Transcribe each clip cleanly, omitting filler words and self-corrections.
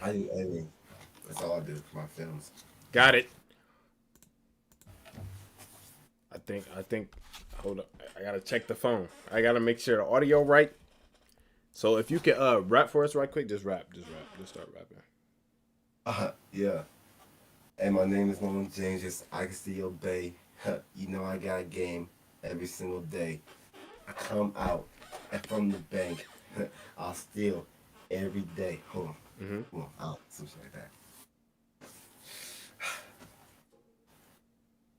I do editing. That's all I do for my films. Got it. I think. Hold up. I gotta check the phone. I gotta make sure the audio right. So if you can rap for us right quick, just rap. Just start rapping. Yeah. And my name is Nolan James. Just I can still obey. You know I got a game every single day. I come out and from the bank. I'll steal every day. Hold on. Mm-hmm. Hold on. Out. Some shit like that.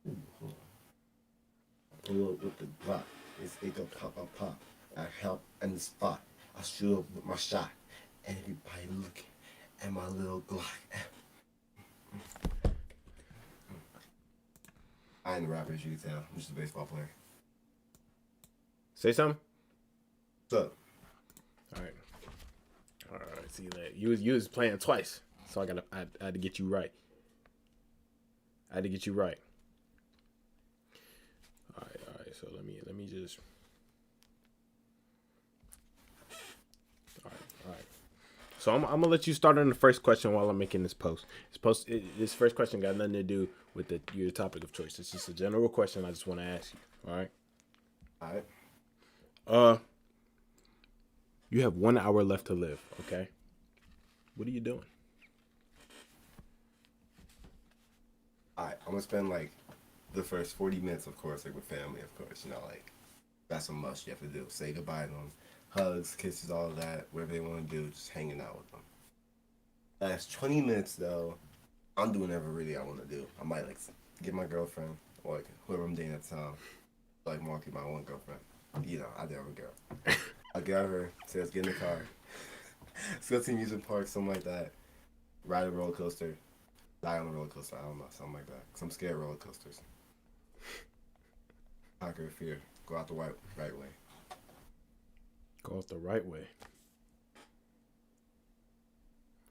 Ooh, hold on. Pull up with the Glock. It go pop, pop, pop. I help in the spot. I shoot up with my shot. Everybody looking at my little Glock. I ain't a rapper, as you can tell. I'm just a baseball player. Say something. What's up? All right. All right. See that you was playing twice, so I had to get you right. I had to get you right. All right. All right. So let me just. All right. All right. So I'm gonna let you start on the first question while I'm making this post. This first question got nothing to do with your topic of choice. It's just a general question I just want to ask you. All right. Alright. Uh, you have 1 hour left to live. Okay. What are you doing? Alright, I'm gonna spend like the first 40 minutes, of course, like with family, of course. You know, like that's a must you have to do. Say goodbye to them. Hugs, kisses, all of that. Whatever they want to do, just hanging out with them. Last 20 minutes, though, I'm doing whatever really I want to do. I might like get my girlfriend, or like whoever I'm dating at the time, like Marky, my one girlfriend. You know, I do have a girl. I got her, say let's get in the car. Let's go to the amusement park, something like that. Ride a roller coaster. Die on a roller coaster. I don't know, something like that. Cause I'm scared of roller coasters. Conquer fear. Go out the right way. Go out the right way.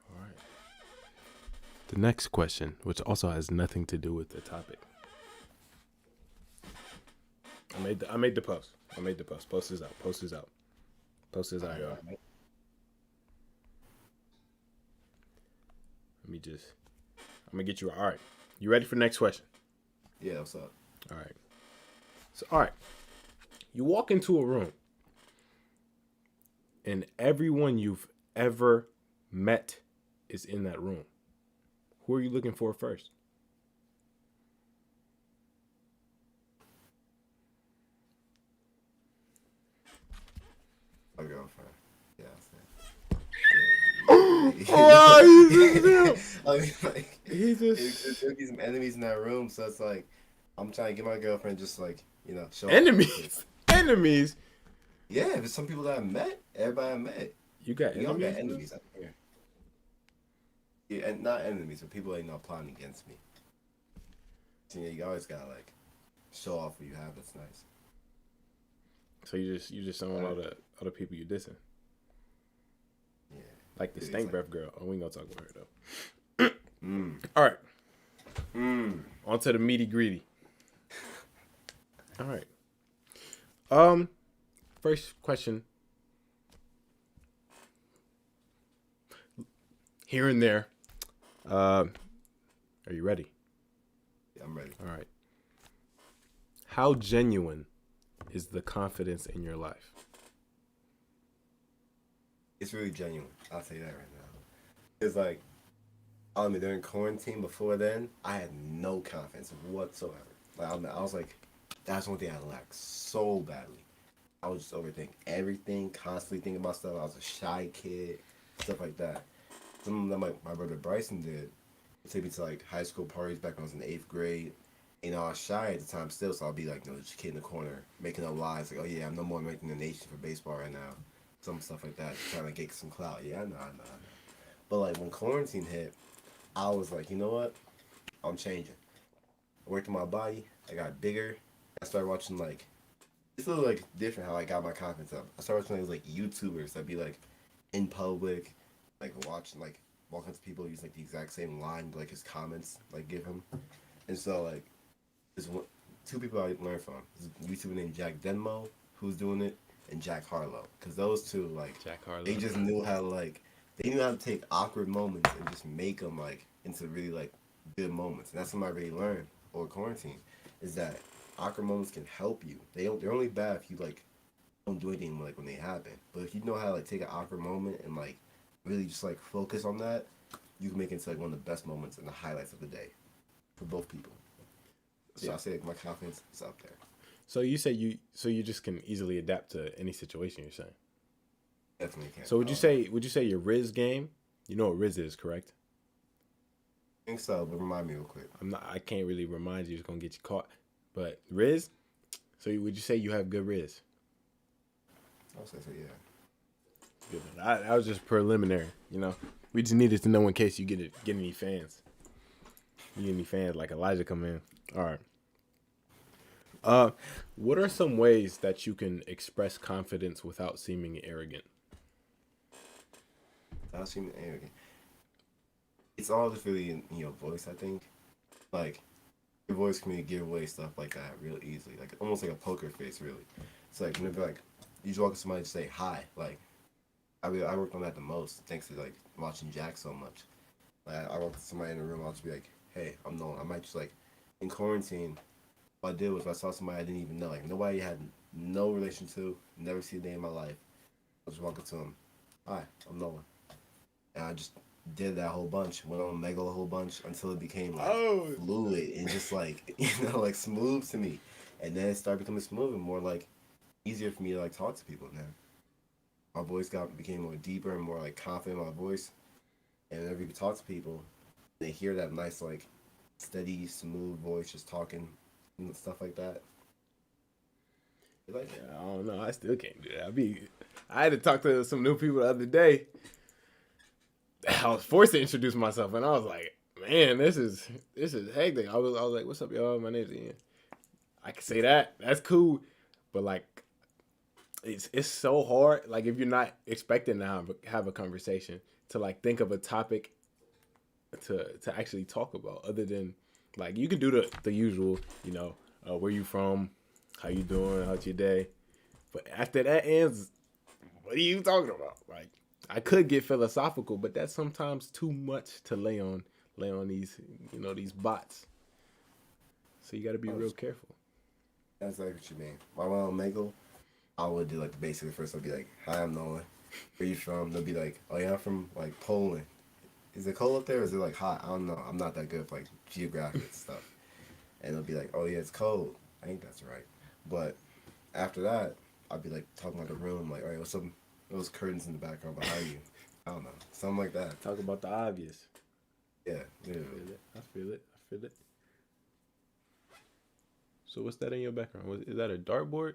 All right. The next question, which also has nothing to do with the topic. I made the post. I made the post. Post is out. Post is out. Post is out, y'all. Let me just. I'm gonna get you. All right. You ready for the next question? Yeah, what's up? All right. So, all right. You walk into a room, and everyone you've ever met is in that room. Who are you looking for first? My girlfriend. Yeah, Oh, I mean, like, he there's just gonna be some enemies in that room, so it's like, I'm trying to get my girlfriend just like, show off real quick. enemies. Enemies. Yeah, there's some people that I met. Everybody I met. You got We all got enemies, bro? enemies out here. Yeah, and not enemies, but people that plotting against me. So, you always gotta like show off what you have. That's nice. So you just showing all the other people you dissing. Yeah. Like the It's stank like, breath girl. Oh, we ain't gonna talk about her though. mm, All right. mm. On to the meaty greedy. All right. First question. Here and there. Are you ready? Yeah, I'm ready. All right. How genuine is the confidence in your life? It's really genuine. I'll tell you that right now. It's like, I mean, during quarantine before then, I had no confidence whatsoever. Like, I was like, that's one thing I lacked so badly. I was just overthinking everything, constantly thinking about stuff. I was a shy kid, stuff like that. Something that my brother Bryson did. He'd take me to like high school parties back when I was in eighth grade. I was shy at the time still, so I'll be like, just a kid in the corner, making up lies like, oh yeah, I'm no more making the nation for baseball right now. Some stuff like that, trying to get some clout. Yeah, I know. But like when quarantine hit, I was like, you know what? I'm changing. I worked on my body. I got bigger. I started watching like it's a little like different how I got my confidence up. I started watching like YouTubers that'd be like in public, like watching like walking to people use like the exact same line, but, like his comments like give him. And so like there's two people I learned from. There's a YouTuber named Jack Denmo who's doing it, and Jack Harlow, because those two like Jack Harlow. they just knew how to like they knew how to take awkward moments and just make them like into really like good moments. And that's something I really learned over quarantine is that awkward moments can help you. They're only bad if you like don't do anything like when they happen. But if you know how to like take an awkward moment and like really just like focus on that, you can make it into like one of the best moments and the highlights of the day for both people. So yeah, I'll say like, my confidence is up there. So you say you just can easily adapt to any situation. You're saying. Definitely can. So would you say your Riz game? You know what Riz is, correct? I think so, but remind me real quick. I can't really remind you. It's gonna get you caught. But Riz. So would you say you have good Riz? I'll say so, yeah. Good. I was just preliminary. You know, we just needed to know in case you get any fans. You get any fans like Elijah come in. All right. What are some ways that you can express confidence without seeming arrogant? I'll seem arrogant. It's all just really in your voice, I think. Like, your voice can really give away stuff like that real easily. Like, almost like a poker face, really. It's like, whenever, like, you just walk up to somebody and say hi. Like, I worked on that the most, thanks to, like, watching Jack so much. Like, I walk up to somebody in the room, I'll just be like, hey, I'm Nolan. I might just, like, in quarantine, what I did was I saw somebody I didn't even know. Like, nobody had no relation to, never see a day in my life. I just walk up to him, hi, I'm Nolan. And I just did that whole bunch, went on Mega a whole bunch until it became like fluid and just like like smooth to me. And then it started becoming smooth and more like easier for me to like talk to people now. My voice became more deeper and more like confident in my voice. And whenever you talk to people, they hear that nice like steady, smooth voice just talking and stuff like that. They like it. I don't know. I still can't do that. I had to talk to some new people the other day. I was forced to introduce myself, and I was like, "Man, this is hectic." I was like, "What's up, y'all? My name's Ian." I can say that. That's cool, but like, it's so hard. Like, if you're not expecting to have a conversation, to like think of a topic to actually talk about, other than like you can do the usual, where you from, how you doing, how's your day, but after that ends, what are you talking about? Like, I could get philosophical, but that's sometimes too much to lay on these these bots. So you got to be real careful. That's like what you mean. My mom Mego, I would do like the basic first. I'd be like, "Hi, I'm Nolan. Where you from?" They'll be like, "Oh yeah, I'm from like Poland." Is it cold up there? Or is it like hot? I don't know. I'm not that good at like geographic stuff. And they'll be like, "Oh yeah, it's cold." I think that's right. But after that, I'd be like talking about the room, like, "All right, what's up? Those curtains in the background behind you?" I don't know, something like that. Talk about the obvious. Yeah, yeah. I feel it. I feel it. So what's that in your background? Is that a dartboard?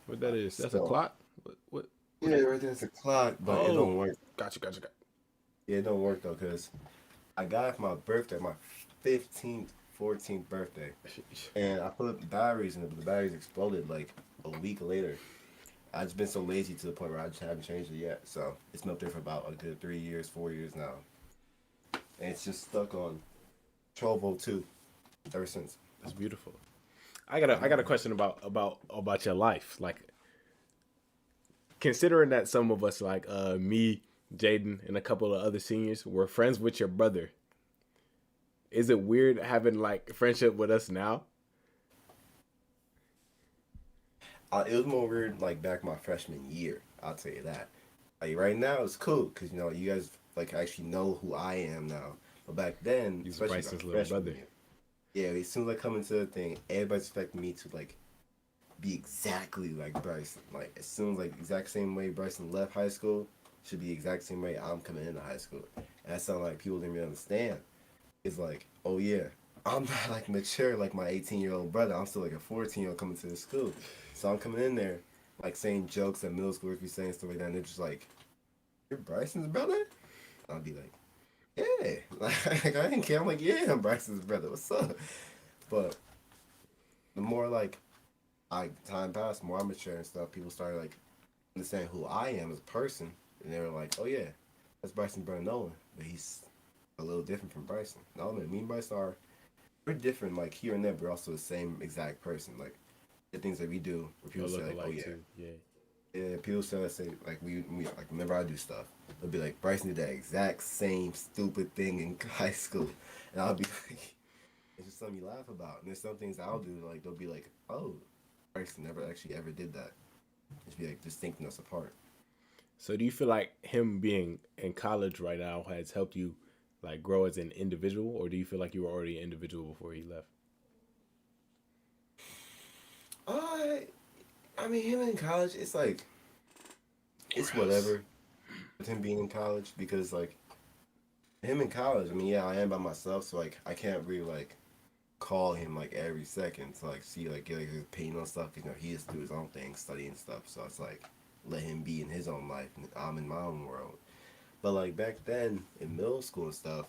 What that is? That's a So clock. What? yeah, right there's a clock, but it Oh, don't work. gotcha. Yeah, it don't work though, cause I got it for my birthday, my 15th, 14th birthday, and I put the batteries in it, but the batteries exploded like a week later. I've just been so lazy to the point where I just haven't changed it yet. So it's been up there for about a good 3 years, 4 years now, and it's just stuck on 1202 ever since. That's beautiful. I got a question about your life. Like, considering that some of us, like me, Jaden, and a couple of other seniors, were friends with your brother. Is it weird having like friendship with us now? It was more weird like back my freshman year. I'll tell you that. Like right now it's cool because you guys like actually know who I am now. But back then, He's especially my Bryson's little freshman brother. year, yeah, as soon as I come into the thing, everybody's expecting me to like be exactly like Bryson. Like as soon as like exact same way Bryson left high school should be exact same way I'm coming into high school. And that's something like people didn't really understand. It's like, oh yeah, I'm not like mature like my 18-year-old brother. I'm still like a 14-year-old coming to the school. So I'm coming in there like saying jokes that middle schoolers be saying stuff like that, and they're just like, "You're Bryson's brother?" I'll be like, "Yeah." Like I didn't care. I'm like, "Yeah, I'm Bryson's brother. What's up?" But the more like I time passed, the more I'm mature and stuff, people started like understanding who I am as a person, and they were like, "Oh yeah, that's Bryson's brother Nolan, but he's a little different from Bryson." No, man, me and Bryson are we're different. Like here and there, but we're also the same exact person. Like the things that we do, where Y'all people say look like, "Oh alike yeah, too. Yeah. Yeah, people say like we like whenever I do stuff, they'll be like Bryson did that exact same stupid thing in high school, and I'll be like, it's just something you laugh about. And there's some things I'll do like they'll be like, oh, Bryson never actually ever did that. Just be like distincting us apart. So do you feel like him being in college right now has helped you like grow as an individual, or do you feel like you were already an individual before he left? I I mean him in college, it's like Your it's house. whatever with him being in college because like him in college. I mean, yeah, I am by myself, so like I can't really like call him like every second to like see like get like, his opinion on stuff. You know, he has to do his own thing, studying stuff. So it's like let him be in his own life, and I'm in my own world. But like back then in middle school and stuff,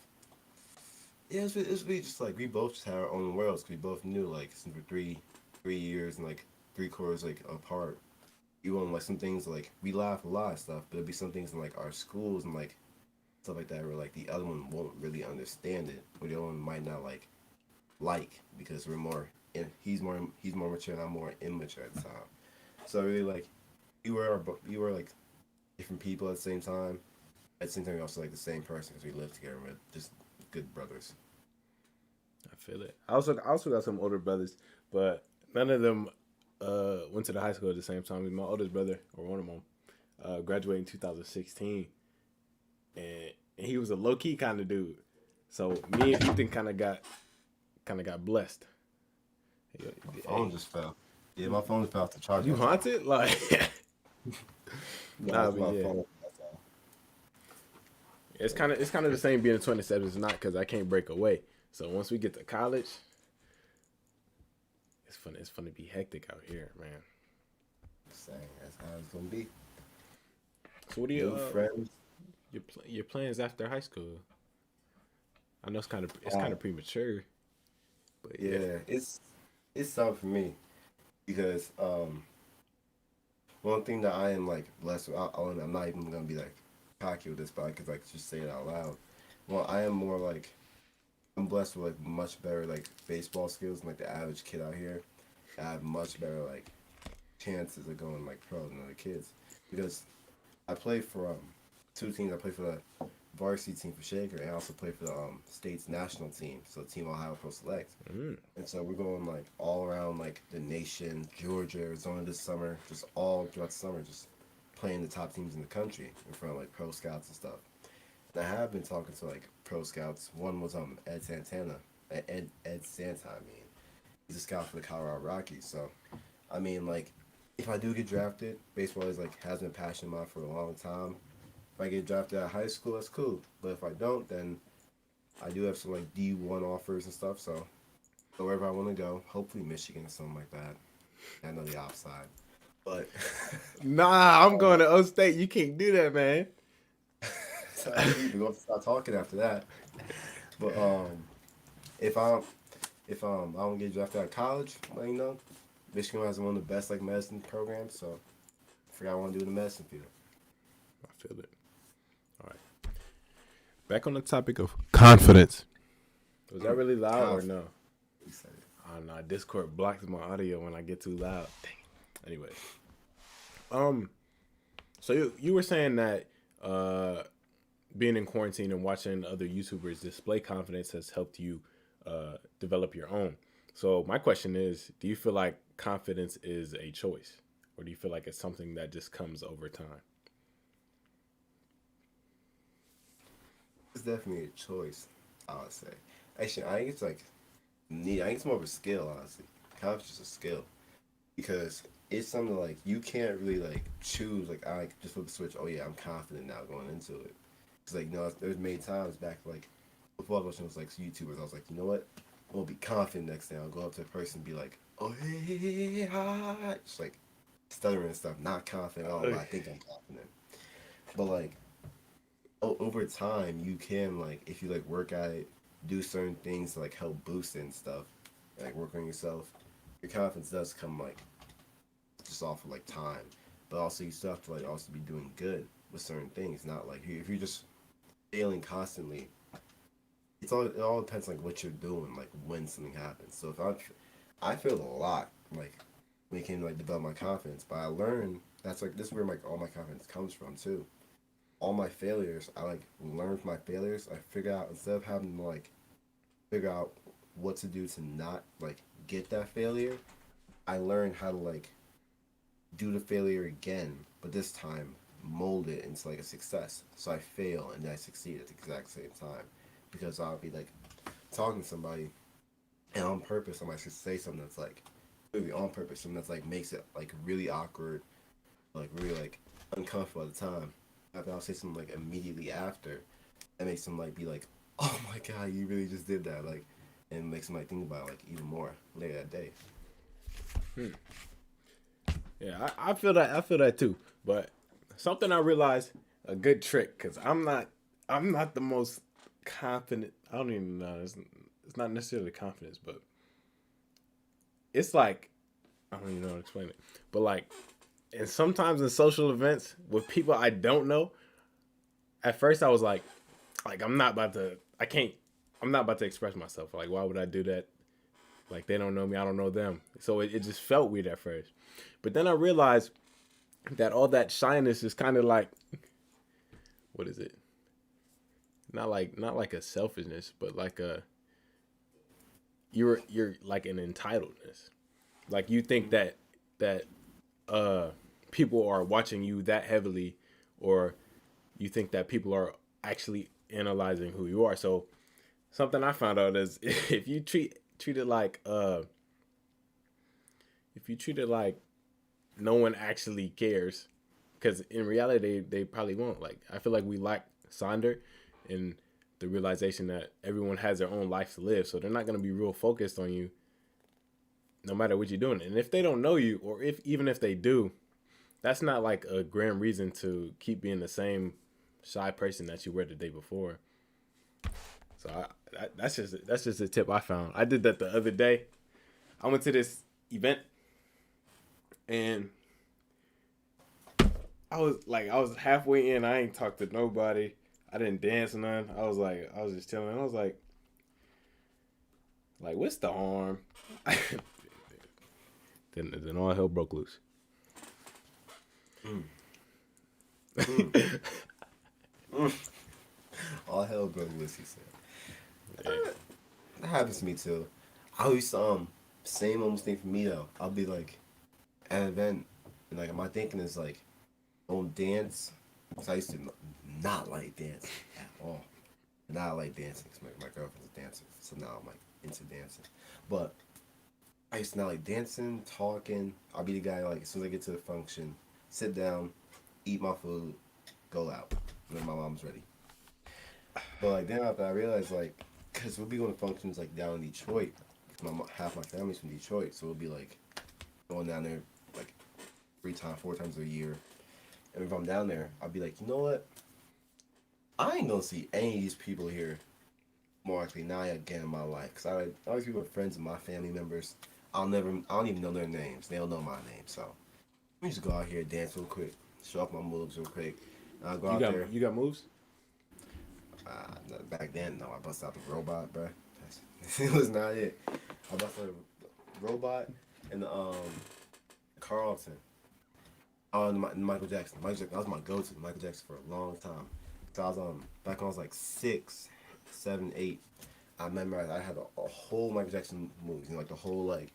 yeah, it was really just like we both just had our own worlds. 'Cause we both knew like since we're 3 years and like 3 quarters like apart. You on like some things like we laugh a lot and stuff, but it'd be some things in like our schools and like stuff like that where like the other one won't really understand it, or the other one might not like because we're more and he's more mature and I'm more immature at the time. So really like we were like different people at the same time. At the same time, we also like the same person because we lived together. We're just good brothers. I feel it. I also got some older brothers, but none of them went to the high school at the same time. My oldest brother, or one of them, graduated in 2016, and he was a low key kind of dude. So me and Ethan kind of got blessed. My phone Hey, just fell. Yeah, my phone fell off the charger. you That's all. haunted? Like, No, nah, it's but my yeah, phone. That's all. it's kind of the same being a 27. It's not because I can't break away. So once we get to college, it's fun. It's fun to be hectic out here, man. Saying that's how it's gonna be. So what do you New friends. your plans after high school? I know it's kind Uh, of premature, but yeah. yeah, it's something for me because one thing that I am like blessed with, I'm not even gonna be like cocky with this, but I could like just say it out loud. Well, I am more like I'm blessed with like much better like baseball skills than like the average kid out here. I have much better like chances of going like pro than other kids because I play for two teams. I play for the varsity team for Shaker, and I also play for the state's national team, so Team Ohio Pro Select. Mm. And so we're going like all around like the nation, Georgia, Arizona this summer, just all throughout the summer, just playing the top teams in the country in front of like pro scouts and stuff. And I have been talking to like pro scouts. One was Ed Santana, Ed Santa. I mean, he's a scout for the Colorado Rockies. So I mean, like, if I do get drafted, baseball is like has been a passion of mine for a long time. If I get drafted out of high school, that's cool. But if I don't, then I do have some like D1 offers and stuff. So wherever I want to go, hopefully Michigan or something like that. I know the outside, but Nah, I'm going to O State. You can't do that, man. so we're gonna start talking after that. But if I I don't get drafted out of college, like, Michigan has one of the best like medicine programs. So I forgot I want to do in the medicine field. I feel it. All right. Back on the topic of confidence. Was that really loud or Conf- no? I don't know. Discord blocks my audio when I get too loud. Dang. Anyway, um, so you were saying that being in quarantine and watching other YouTubers display confidence has helped you develop your own. So my question is, do you feel like confidence is a choice, or do you feel like it's something that just comes over time? It's definitely a choice, I would say. Actually, I think it's like need. I think it's more of a skill, honestly. Confidence is a skill because it's something like you can't really like choose. Like I just flip the switch. Oh yeah, I'm confident now going into it. It's like there's many times back like before I was like YouTubers. I was like, you know what? I'm gonna be confident next day. I'll go up to a person and be like, oh hey hi, just like stuttering and stuff. Not confident at all, but I think I'm confident. But like over time you can like if you like work at it do certain things to like help boost it and stuff like work on yourself your confidence does come like just off of like time but also you still have to like also be doing good with certain things not like if you're just failing constantly it all depends like what you're doing like when something happens so if I feel a lot like making like develop my confidence. But I learned that's like this is where like all my confidence comes from too. All my failures, I like learn from my failures. I figure out instead of having to like figure out what to do to not like get that failure, I learned how to like do the failure again, but this time mold it into like a success. So I fail and then I succeed at the exact same time. Because I'll be like talking to somebody and on purpose I might just say something that's like maybe on purpose, something that's like makes it like really awkward, like really like uncomfortable at the time. After I'll say something like immediately after, that makes them like be like, "Oh my god, you really just did that!" Like, and makes them like think about it, like even more later that day. Yeah, I feel that. I feel that too. But something I realized a good trick because I'm not the most confident. I don't even know. It's not necessarily confidence, but it's like I don't even know how to explain it. But like, and sometimes in social events with people I don't know, at first I was like I'm not about to. I can't. I'm not about to express myself. Like, why would I do that? Like they don't know me, I don't know them. So it just felt weird at first. But then I realized that all that shyness is kind of like what is it? Not like a selfishness, but like a you're like an entitledness. Like you think that uh people are watching you that heavily, or you think that people are actually analyzing who you are. So something I found out is if you treat it like if you treat it like no one actually cares, because in reality they probably won't. Like I feel like we lack Sonder in the realization that everyone has their own life to live, so they're not going to be real focused on you no matter what you're doing. And if they don't know you, or if even if they do, that's not like a grand reason to keep being the same shy person that you were the day before. So that's just a tip I found. I did that the other day. I went to this event and I was halfway in. I ain't talked to nobody. I didn't dance or nothing. I was just chilling. I was like, what's the harm? then all hell broke loose. Mm. Mm. Mm. All hell broke loose, he said. Yeah. That happens to me too. I always same almost thing for me though. I'll be like at an event and like my thinking is like don't dance. Cause I used to not like dancing at all. Not like dancing because my girlfriend's a dancer, so now I'm like into dancing. But I used to not like dancing, talking. I'll be the guy like as soon as I get to the function, sit down, eat my food, go out, and then my mom's ready. But like then after I realized like, cause we'll be going to functions like down in Detroit. Half my family's from Detroit, so we'll be like going down there like 3 times, 4 times a year. And if I'm down there, I'll be like, you know what? I ain't gonna see any of these people here more likely now again in my life. Cause I always people are friends of my family members. I don't even know their names. They don't know my name. So let me just go out here, dance real quick, show off my moves real quick. And I'll go out there. You got moves? Back then, no, I busted out the robot, bro. It was not it. I busted out the robot and the Carlton. Oh, and Michael Jackson. That was my go-to. Michael Jackson for a long time. So I was back when I was like 6, 7, 8. I remember I had a whole Michael Jackson moves, like the whole like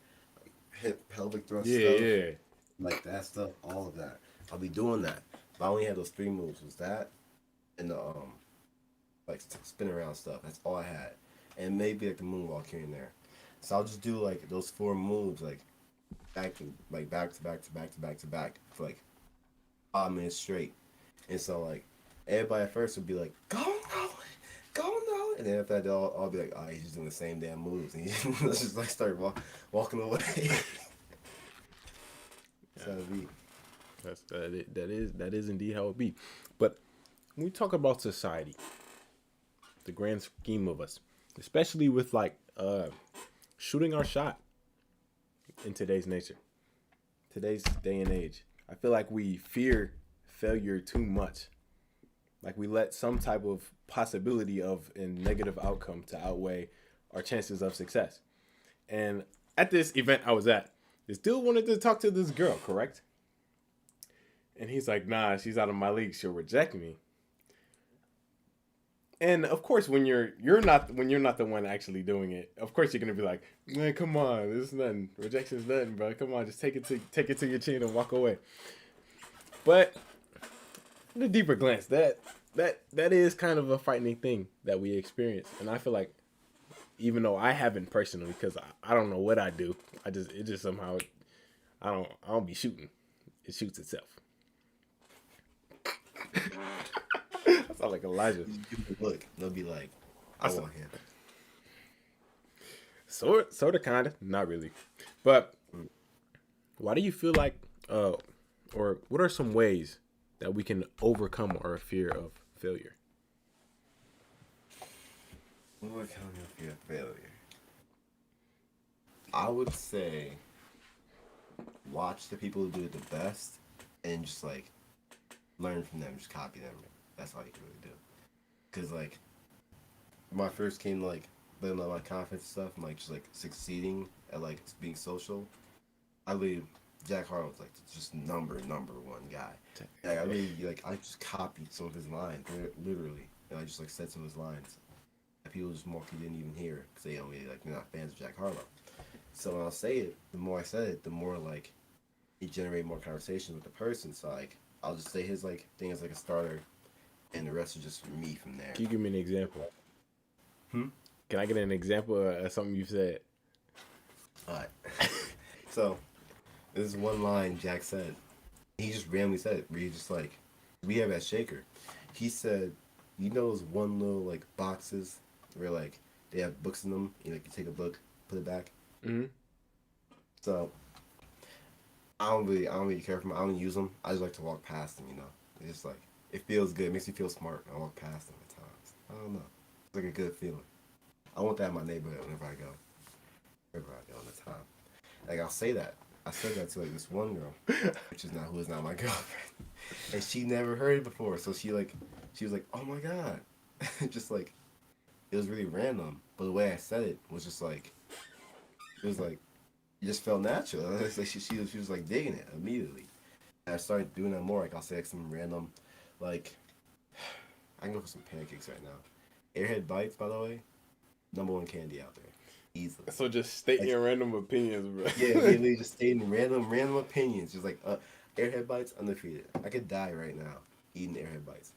hip pelvic thrust Yeah, stuff, yeah. like that stuff, all of that. I'll be doing that. But I only had those 3 moves. Was that and the like spin around stuff. That's all I had, and maybe like the moonwalk here and there. So I'll just do like those 4 moves like back to back to back to back to back for like 5 minutes straight. And so like everybody at first would be like, go no, go no, and then after that they'll all be like, oh, he's just doing the same damn moves, and let's just like start walking away. So it'd be That is indeed how it be. But when we talk about society, the grand scheme of us, especially with like shooting our shot in today's nature, today's day and age, I feel like we fear failure too much. Like we let some type of possibility of a negative outcome to outweigh our chances of success. And at this event I was at, This dude wanted to talk to this girl, correct? And he's like, nah, she's out of my league. She'll reject me. And of course, when you're not the one actually doing it, of course you're gonna be like, man, come on, this is nothing. Rejection's nothing, bro. Come on, just take it to your chin and walk away. But the deeper glance, that is kind of a frightening thing that we experience, and I feel like even though I haven't personally, because I don't know what I do, it just somehow I don't be shooting. It shoots itself. I sound like Elijah. Look, they'll be like, I want him. Sort of, kind of, not really. But why do you feel like, or what are some ways that we can overcome our fear of failure? Overcome your fear of failure. I would say watch the people who do it the best and just like learn from them, just copy them. That's all you can really do. Cause like when I first came to like building up my confidence and stuff and like just like succeeding at like being social, I believe Jack Harlow was like just number one guy. Like, I really like I just copied some of his lines literally, and I just like said some of his lines that people just more didn't even hear because they don't really like they're not fans of Jack Harlow. So when I'll say it, the more I said it, the more like it generated more conversation with the person. So like I'll just say his like thing as like a starter, and the rest is just me from there. Can you give me an example? Hmm? Can I get an example of something you've said? Alright. So this is one line Jack said. He just randomly said it. Where he just like, we have at Shaker. He said, you know those one little like boxes where like they have books in them. You know, you take a book, put it back. Mm-hmm. So I don't really care for them. I don't use them. I just like to walk past them. You know, it's just like it feels good. It makes me feel smart. I walk past them at times. I don't know. It's like a good feeling. I want that in my neighborhood whenever I go. Wherever I go all the time. Like I'll say that. I said that to like this one girl, who is not my girlfriend, and she never heard it before. So she was like, "Oh my god," just like it was really random. But the way I said it was just like it was like it just felt natural. It's like she was like digging it immediately. And I started doing that more. Like I'll say like some random, like I can go for some pancakes right now. Airhead Bites, by the way, #1 candy out there. Easily. So just state Like, your random opinions, bro. yeah, literally just stating random opinions. Just like Airhead Bites undefeated. I could die right now eating Airhead Bites,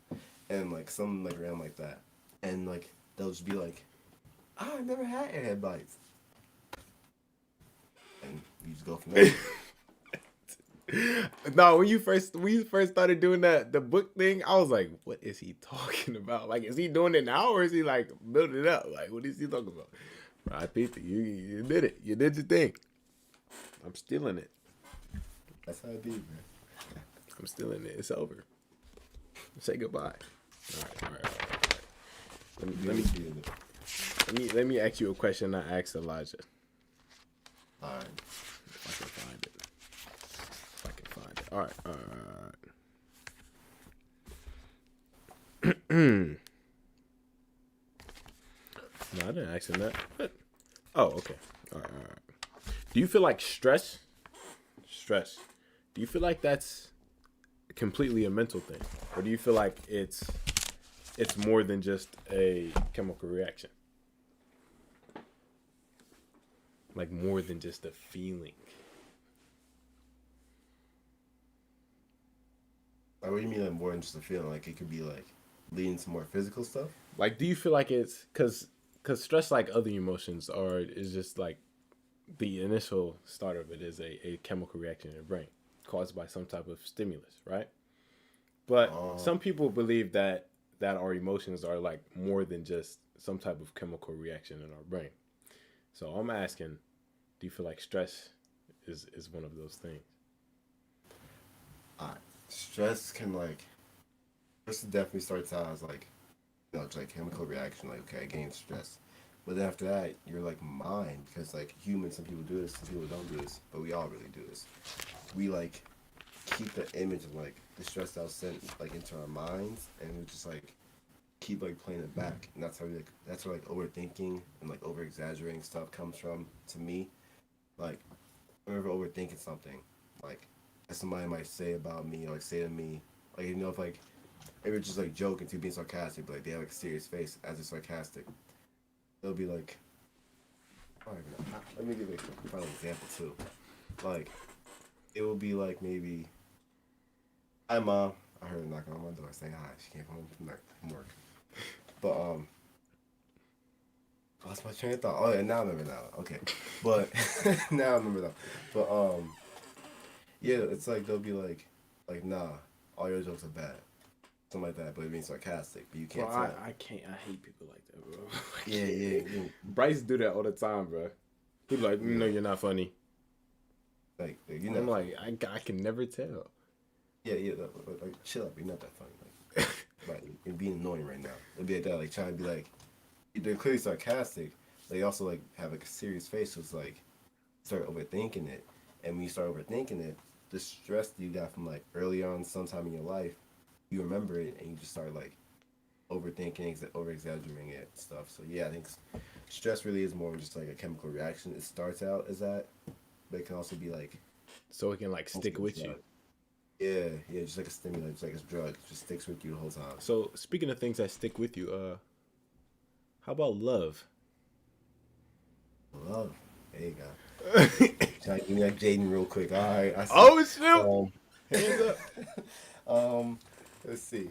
and like something like random like that, and like they'll just be like, "Oh, I never had Airhead Bites," and you just go from there. No, when you first started doing the book thing, I was like, what is he talking about? Like, is he doing it now or is he like building it up? Like, what is he talking about? Bro, I peeped it. You did it. You did your thing. I'm stealing it. That's how it be, man. I'm stealing it. It's over. Say goodbye. All right. Let me ask you a question I asked Elijah. All right. If I can find it. All right. No, I didn't ask him that. But okay. All right. Do you feel like stress? Do you feel like that's completely a mental thing, or do you feel like it's more than just a chemical reaction? Like more than just a feeling. Like, what do you mean, like, more than just a feeling? Like, it could be, like, leading to more physical stuff? Like, do you feel like it's... Because stress, like other emotions, is just, like, the initial start of it is a chemical reaction in your brain caused by some type of stimulus, right? But some people believe that our emotions are, like, more than just some type of chemical reaction in our brain. So I'm asking, do you feel like stress is one of those things? Stress can, like... Stress definitely starts out as, like, you know, it's like chemical reaction, like, okay, I gain stress. But then after that, you're like mind, because like humans, some people do this, some people don't do this, but we all really do this. We like keep the image of like the stressed out sent like into our minds, and we just like keep like playing it back, and that's where like overthinking and like over exaggerating stuff comes from. To me, like whenever overthinking something, like that somebody might say about me, or like say to me, like if like maybe it's just like joking to being sarcastic, but like they have like a serious face as they're sarcastic, they'll be like, I don't even know. Let me give you a final example too. Like it will be like maybe, hi mom, I heard her knocking on my door saying hi. She came home from work, but I lost my train of thought. Oh yeah, now I remember now. Okay, but now I remember now. But yeah, it's like they'll be like nah, all your jokes are bad, something like that. But it being sarcastic, but you Bro, can't tell. I can't. I hate people like that, bro. I Yeah, yeah, can't. yeah, Bryce do that all the time, bro. He be like, no, yeah. you're not funny. Like you're I'm not like, funny. I can never tell. Yeah, yeah. Like chill up. You're not that funny. Like you're being annoying right now. It'll be like that. Like trying to be like they're clearly sarcastic. They also like have like a serious face. So it's like start overthinking it, and when you start overthinking it, the stress that you got from like early on, sometime in your life, you remember it, and you just start like overthinking, over exaggerating it, and stuff. So yeah, I think stress really is more just like a chemical reaction. It starts out as that, but it can also be like So it can like almost stick like a with you. drug. Yeah, yeah, just like a stimulant, just like a drug, it just sticks with you the whole time. So speaking of things that stick with you, how about love? Love, there you go. Trying to give me that Jaden real quick. All right, I see. Oh shoot! Um, Hands up. um, let's see.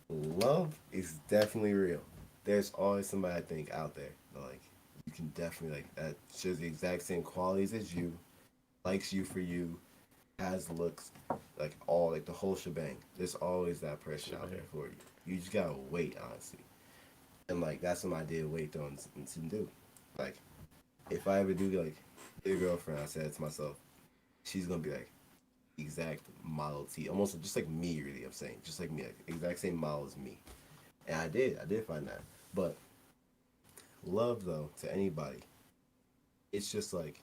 Love is definitely real. There's always somebody I think out there that, like you can definitely like that shares the exact same qualities as you, likes you for you, has looks, like all like the whole shebang. There's always that person out there Shebang. for you. You just gotta wait, honestly. And like that's what I did wait though and to do. Like if I ever do like get a girlfriend, I said to myself, she's gonna be like exact model T, almost just like me. Really, I'm saying, just like me, like exact same model as me. And I did find that. But love though, to anybody, it's just like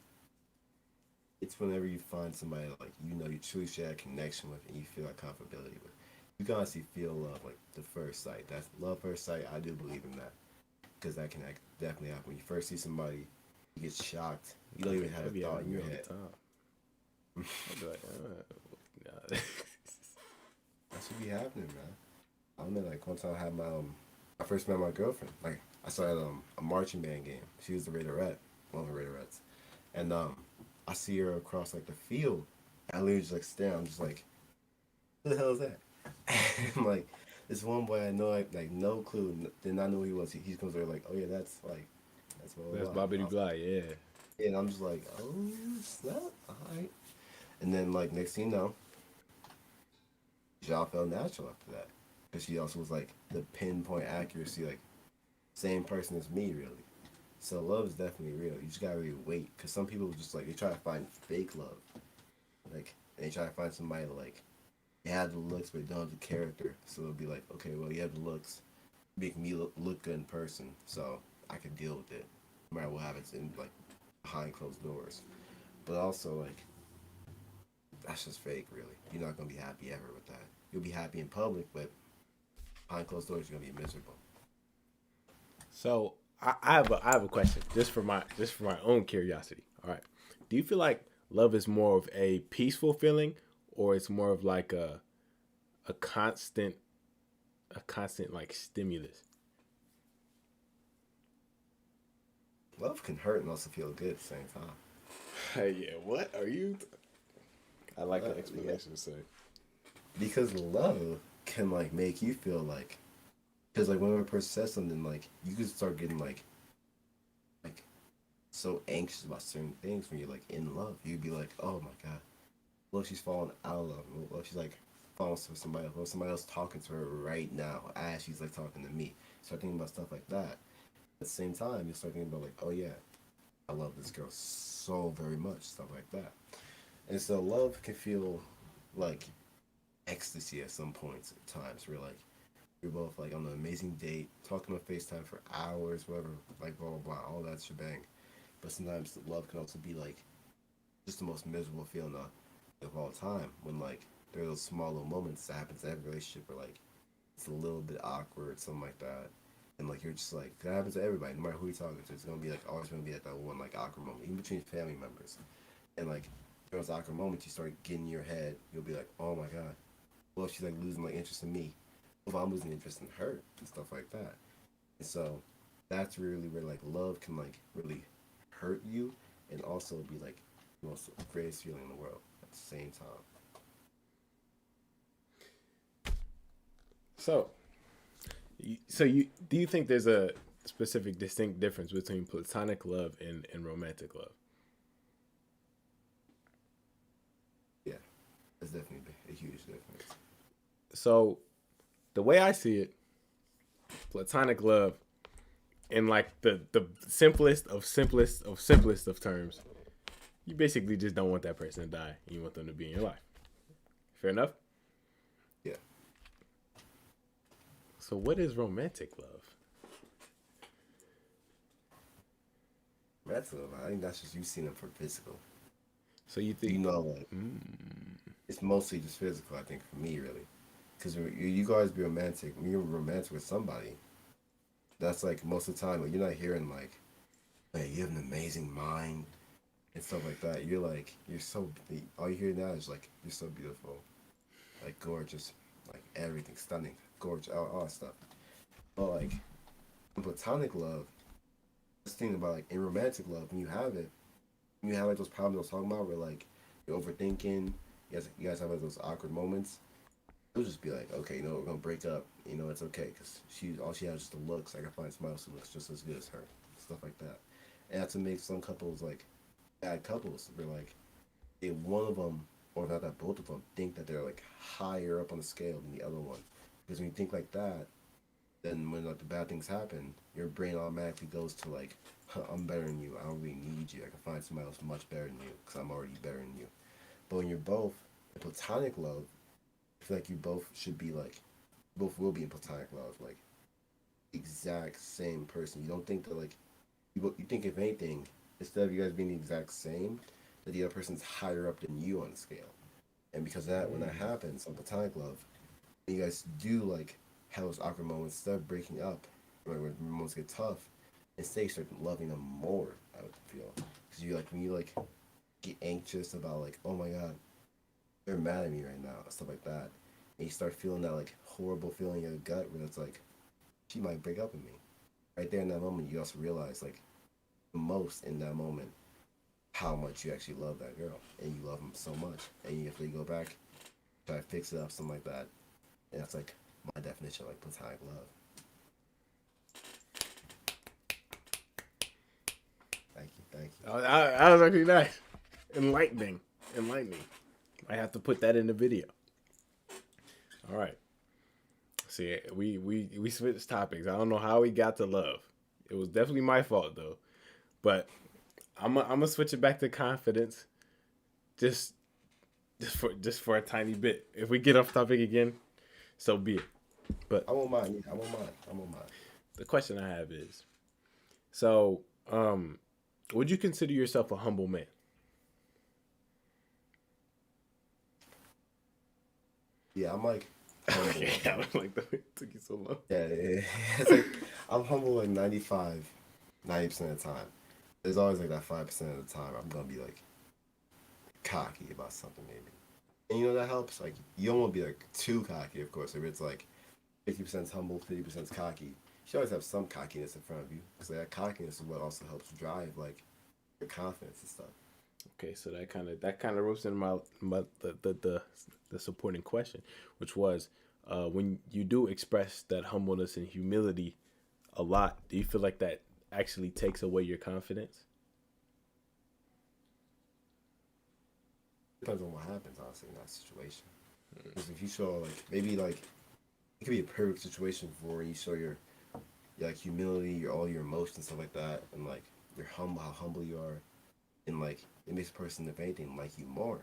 it's whenever you find somebody like you truly share a connection with and you feel like comfortability with. You can honestly feel love like the first sight. That's love first sight. I do believe in that because that can definitely happen. When you first see somebody, you get shocked. You don't even have That a be thought happening in to me your all head. the time. I'll be like, nah. That should be happening, man. I remember like one time I had I first met my girlfriend. Like I saw at a marching band game. She was the Raiderette, one of the Raiderettes, and I see her across like the field. And I literally just like stare. I'm just like, who the hell is that? And like this one boy I know like no clue, did not know who he was. He comes there like, oh yeah, that's blah That's blah blah. Bobby the Bly, yeah. And I'm just like, oh snap, all right. And then like next thing you know, y'all felt natural after that. Because she also was like the pinpoint accuracy, like same person as me, really. So love is definitely real. You just gotta really wait. Because some people just like, they try to find fake love. Like, and they try to find somebody like, they have the looks, but they don't have the character. So they'll be like, okay, well, you have the looks, make me look good in person. So I can deal with it. No matter what happens in like behind closed doors. But also, like, that's just fake, really. You're not gonna be happy ever with that. You'll be happy in public, but behind closed doors, you're gonna be miserable. So I have a question just for my own curiosity. All right. Do you feel like love is more of a peaceful feeling or it's more of like a constant a constant like stimulus? Love can hurt and also feel good at the same time. Hey, yeah, what are you? I like the Yeah. explanation. So Because love can like make you feel like, because like when a person says something, like you can start getting like so anxious about certain things when you're like in love. You'd be like, oh my god, what if she's falling out of love? What if she's like falling for somebody else? What if somebody else talking to her right now as she's like talking to me? Start thinking about stuff like that. At the same time, you start thinking about like, oh yeah, I love this girl so very much, stuff like that. And so love can feel like ecstasy at some points at times. Where like you're both like on an amazing date, talking on FaceTime for hours, whatever, like blah blah blah, all that shebang. But sometimes love can also be like just the most miserable feeling of all time. When like there are those small little moments that happens in every relationship where like it's a little bit awkward, something like that. And like you're just like that happens to everybody, no matter who you're talking to. It's gonna be like always gonna be at that one like awkward moment, even between family members. And like during those awkward moments, you start getting in your head. You'll be like, oh my god, well she's like losing like interest in me, if I'm losing interest in her and stuff like that. And so that's really where like love can like really hurt you and also be like the most greatest feeling in the world at the same time. So, you do you think there's a specific distinct difference between platonic love and romantic love? Yeah, it's definitely a huge difference. So, the way I see it, platonic love, in like the simplest of terms, you basically just don't want that person to die. You want them to be in your life. Fair enough. Yeah, So, what is romantic love? that's love. I think that's just you seeing them for physical. So you You think? know, like it's mostly just physical. I think for me, really, because you guys be romantic. When you're romantic with somebody, that's like most of the time. Like, you're not hearing like, "Hey, you have an amazing mind" and stuff like that. You're like, you're so. All you hear now is like, "You're so beautiful, like gorgeous, like everything stunning, gorgeous, all that stuff." But like in platonic love, this thing about like in romantic love, when you have like those problems I was talking about, where like you're overthinking. You guys have like those awkward moments. It'll just be like, okay, we're gonna break up. It's okay because she all she has is the looks. I can find somebody else who looks just as good as her, stuff like that. And that's what makes some couples like bad couples. They're like, if one of them, or not that both of them, think that they're like higher up on the scale than the other one. Because when you think like that, then when like the bad things happen, your brain automatically goes to like, huh, I'm better than you. I don't really need you. I can find somebody else much better than you because I'm already better than you. But when you're both in platonic love, I feel like you both should be like, both will be in platonic love, like exact same person. You don't think that like you think if anything, instead of you guys being the exact same, that the other person's higher up than you on the scale. And because of that, when that happens on platonic love, you guys do like have those awkward moments, instead of breaking up, when moments get tough, instead you start loving them more. I would feel because you like when you like get anxious about like, oh my god, they're mad at me right now, stuff like that, and you start feeling that like horrible feeling in your gut where it's like she might break up with me. Right there in that moment, you also realize like the most in that moment how much you actually love that girl and you love him so much, and if they go back, try to fix it up, something like that, and that's like my definition of like platonic love. Thank you. I was actually nice, enlightening, enlightening. I have to put that in the video. All right. See, we switched topics. I don't know how we got to love. It was definitely my fault though. But I'm gonna switch it back to confidence. Just just for a tiny bit. If we get off topic again, so be it. But I won't mind. Yeah, I won't mind. I won't mind. the question I have is, so would you consider yourself a humble man? Yeah, I'm like humble. Yeah, I was like, that took you so long. Yeah. It's like I'm humble like 95, 90% of the time. There's always like that 5% of the time I'm gonna be like cocky about something maybe. And that helps. Like you don't want to be like too cocky, of course. If it's like 50% humble, 50% cocky, you should always have some cockiness in front of you because that cockiness is what also helps drive like your confidence and stuff. Okay, so that kind of ropes in my the supporting question, which was, when you do express that humbleness and humility a lot, do you feel like that actually takes away your confidence? Depends on what happens, honestly, in that situation. Because if you show like maybe like it could be a perfect situation for where you show your like humility, your all your emotions, stuff like that, and like you're humble, how humble you are, and like it makes a person, if anything, like you more.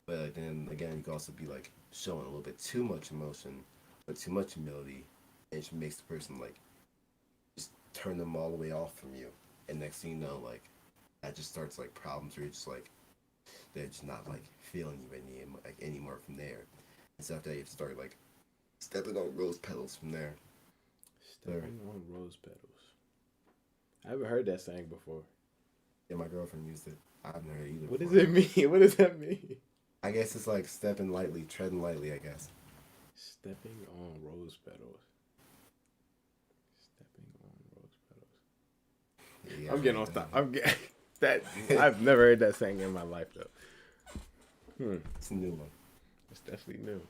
But like, then again, you can also be like showing a little bit too much emotion, or too much humility, and it makes the person like just turn them all the way off from you. And next thing you know, like that just starts like problems where you're just like they're just not like feeling you anymore from there. And so after that, you have to start like stepping on rose petals from there. So, Stepping on rose petals. I haven't heard that saying before. yeah, my girlfriend used it. I've never heard either What does before. it mean? What does that mean? I guess it's like stepping lightly, treading lightly. I guess. Stepping on rose petals. Stepping on rose petals. Yeah, I'm I getting heard off that. top. I'm getting that. I've never heard that saying in my life though. It's a new one. It's definitely new.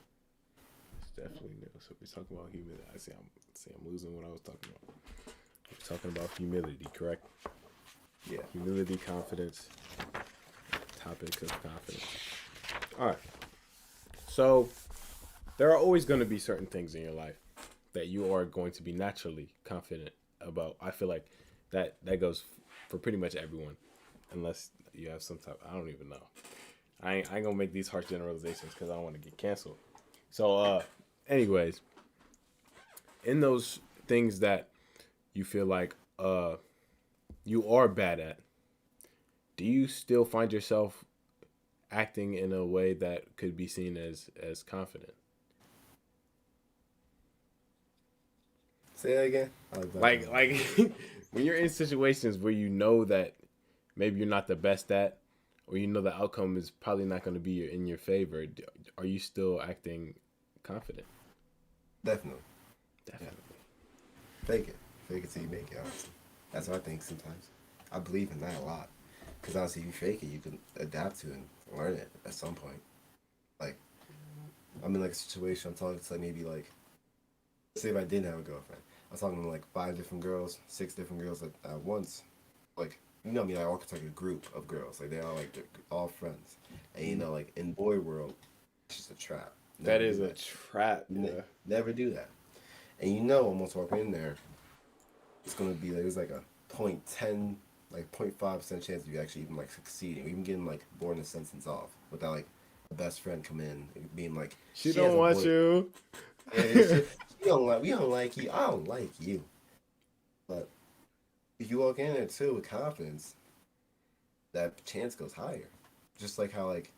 It's definitely new. So we're talking about humility. I'm losing what I was talking about. We're talking about humility, correct? Yeah. Humility, confidence. Topics of confidence. All right. So there are always going to be certain things in your life that you are going to be naturally confident about. I feel like that goes for pretty much everyone, unless you have some type. I don't even know. I ain't gonna make these harsh generalizations because I don't want to get canceled. So, anyways, in those things that you feel like you are bad at, do you still find yourself acting in a way that could be seen as confident? Say that again. I was back Like when you're in situations where you know that maybe you're not the best at, or you know the outcome is probably not going to be in your favor, are you still acting confident? Definitely. Definitely. Fake it. Fake it till you make it. Honestly. That's what I think sometimes. I believe in that a lot. Because honestly, if you fake it, you can adapt to it and learn it at some point. Like, I'm in like a situation, I'm talking to like maybe like, say if I didn't have a girlfriend. I'm talking to like 5 different girls, 6 different girls at once. Like, you know me, I walk into like a group of girls. Like, they're all like, they're all friends. And you know, like in boy world, it's just a trap. That Never do is a that. trap. Yeah. Never do that. And you know, almost walking in there, it's gonna be like there's like a point ten, like 0.5% chance of you actually even like succeeding, or even getting like born a sentence off without like a best friend come in and being like, She she has don't a want boy. you. And it's just, you don't like, we don't like you. I don't like you. But if you walk in there too with confidence, that chance goes higher. Just like how like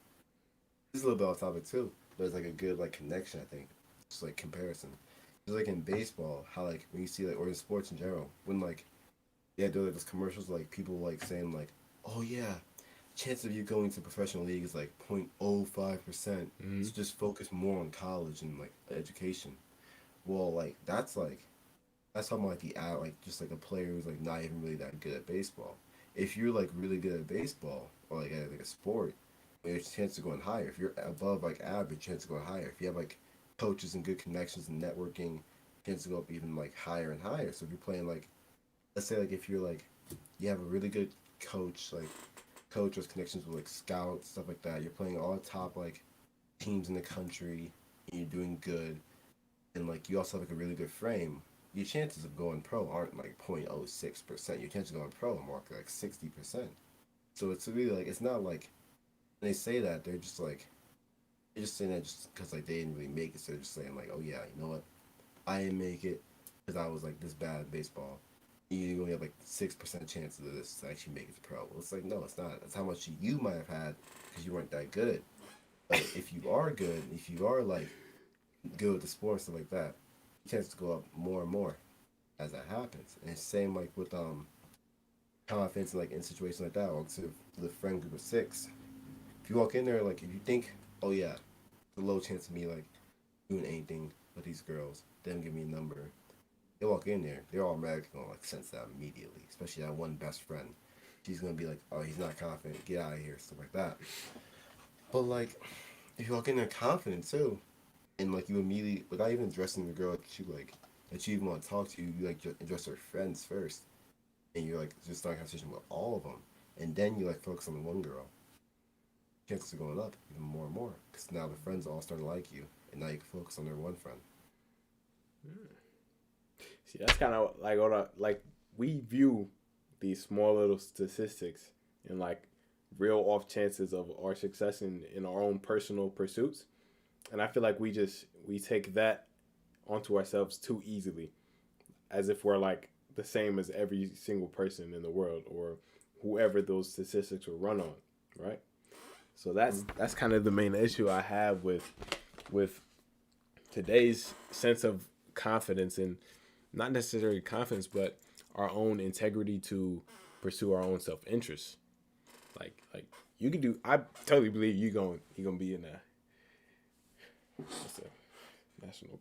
this is a little bit off topic too, but it's like a good like connection. I think just like comparison. Just like in baseball, how like when you see like or in sports in general, when like yeah, do like those commercials like people like saying like, oh yeah, chance of you going to professional league is like 0.05%. Mm-hmm. So just focus more on college and like education. Well, that's talking about like the out like just like a player who's like not even really that good at baseball. If you're like really good at baseball or like at like a sport, your chance of going higher. If you're above like average, chance of going higher. If you have like coaches and good connections and networking, chance to go up even like higher and higher. So if you're playing like, let's say like if you're like, you have a really good coach, like coach with connections with like scouts stuff like that. You're playing all top like teams in the country, and you're doing good, and like you also have like a really good frame. Your chances of going pro aren't like 0.06%. Your chances of going pro are more like 60%. So it's really like it's not like when they say that they're just saying that just because like they didn't really make it. So they're just saying like, oh yeah, you know what, I didn't make it because I was like this bad at baseball. You only have like 6% chance of this to actually make it to pro. Well, it's like no, it's not. That's how much you might have had because you weren't that good. But if you are good, if you are like good with the sport and stuff like that, your chances go up more and more as that happens. And it's same like with confidence like in situations like that. Or to the friend group of 6, if you walk in there like if you think, oh yeah, there's a low chance of me like doing anything with these girls, them give me a number. They walk in there, they're automatically gonna like sense that immediately. Especially that one best friend. She's gonna be like, oh, he's not confident, get out of here, stuff like that. But like, if you walk in there confident too, and like you immediately, without even addressing the girl that you even want to talk to, you like just address her friends first, and you're like just start a conversation with all of them, and then you like focus on the one girl. Chances are going up even more and more because now the friends all start to like you, and now you can focus on their one friend. See, that's kind of like on a like we view these small little statistics and like real off chances of our success in our own personal pursuits, and I feel like we take that onto ourselves too easily, as if we're like the same as every single person in the world or whoever those statistics will run on, right? So that's kind of the main issue I have with today's sense of confidence and not necessarily confidence, but our own integrity to pursue our own self interest. Like you can do. I totally believe you gonna be in the what's that? National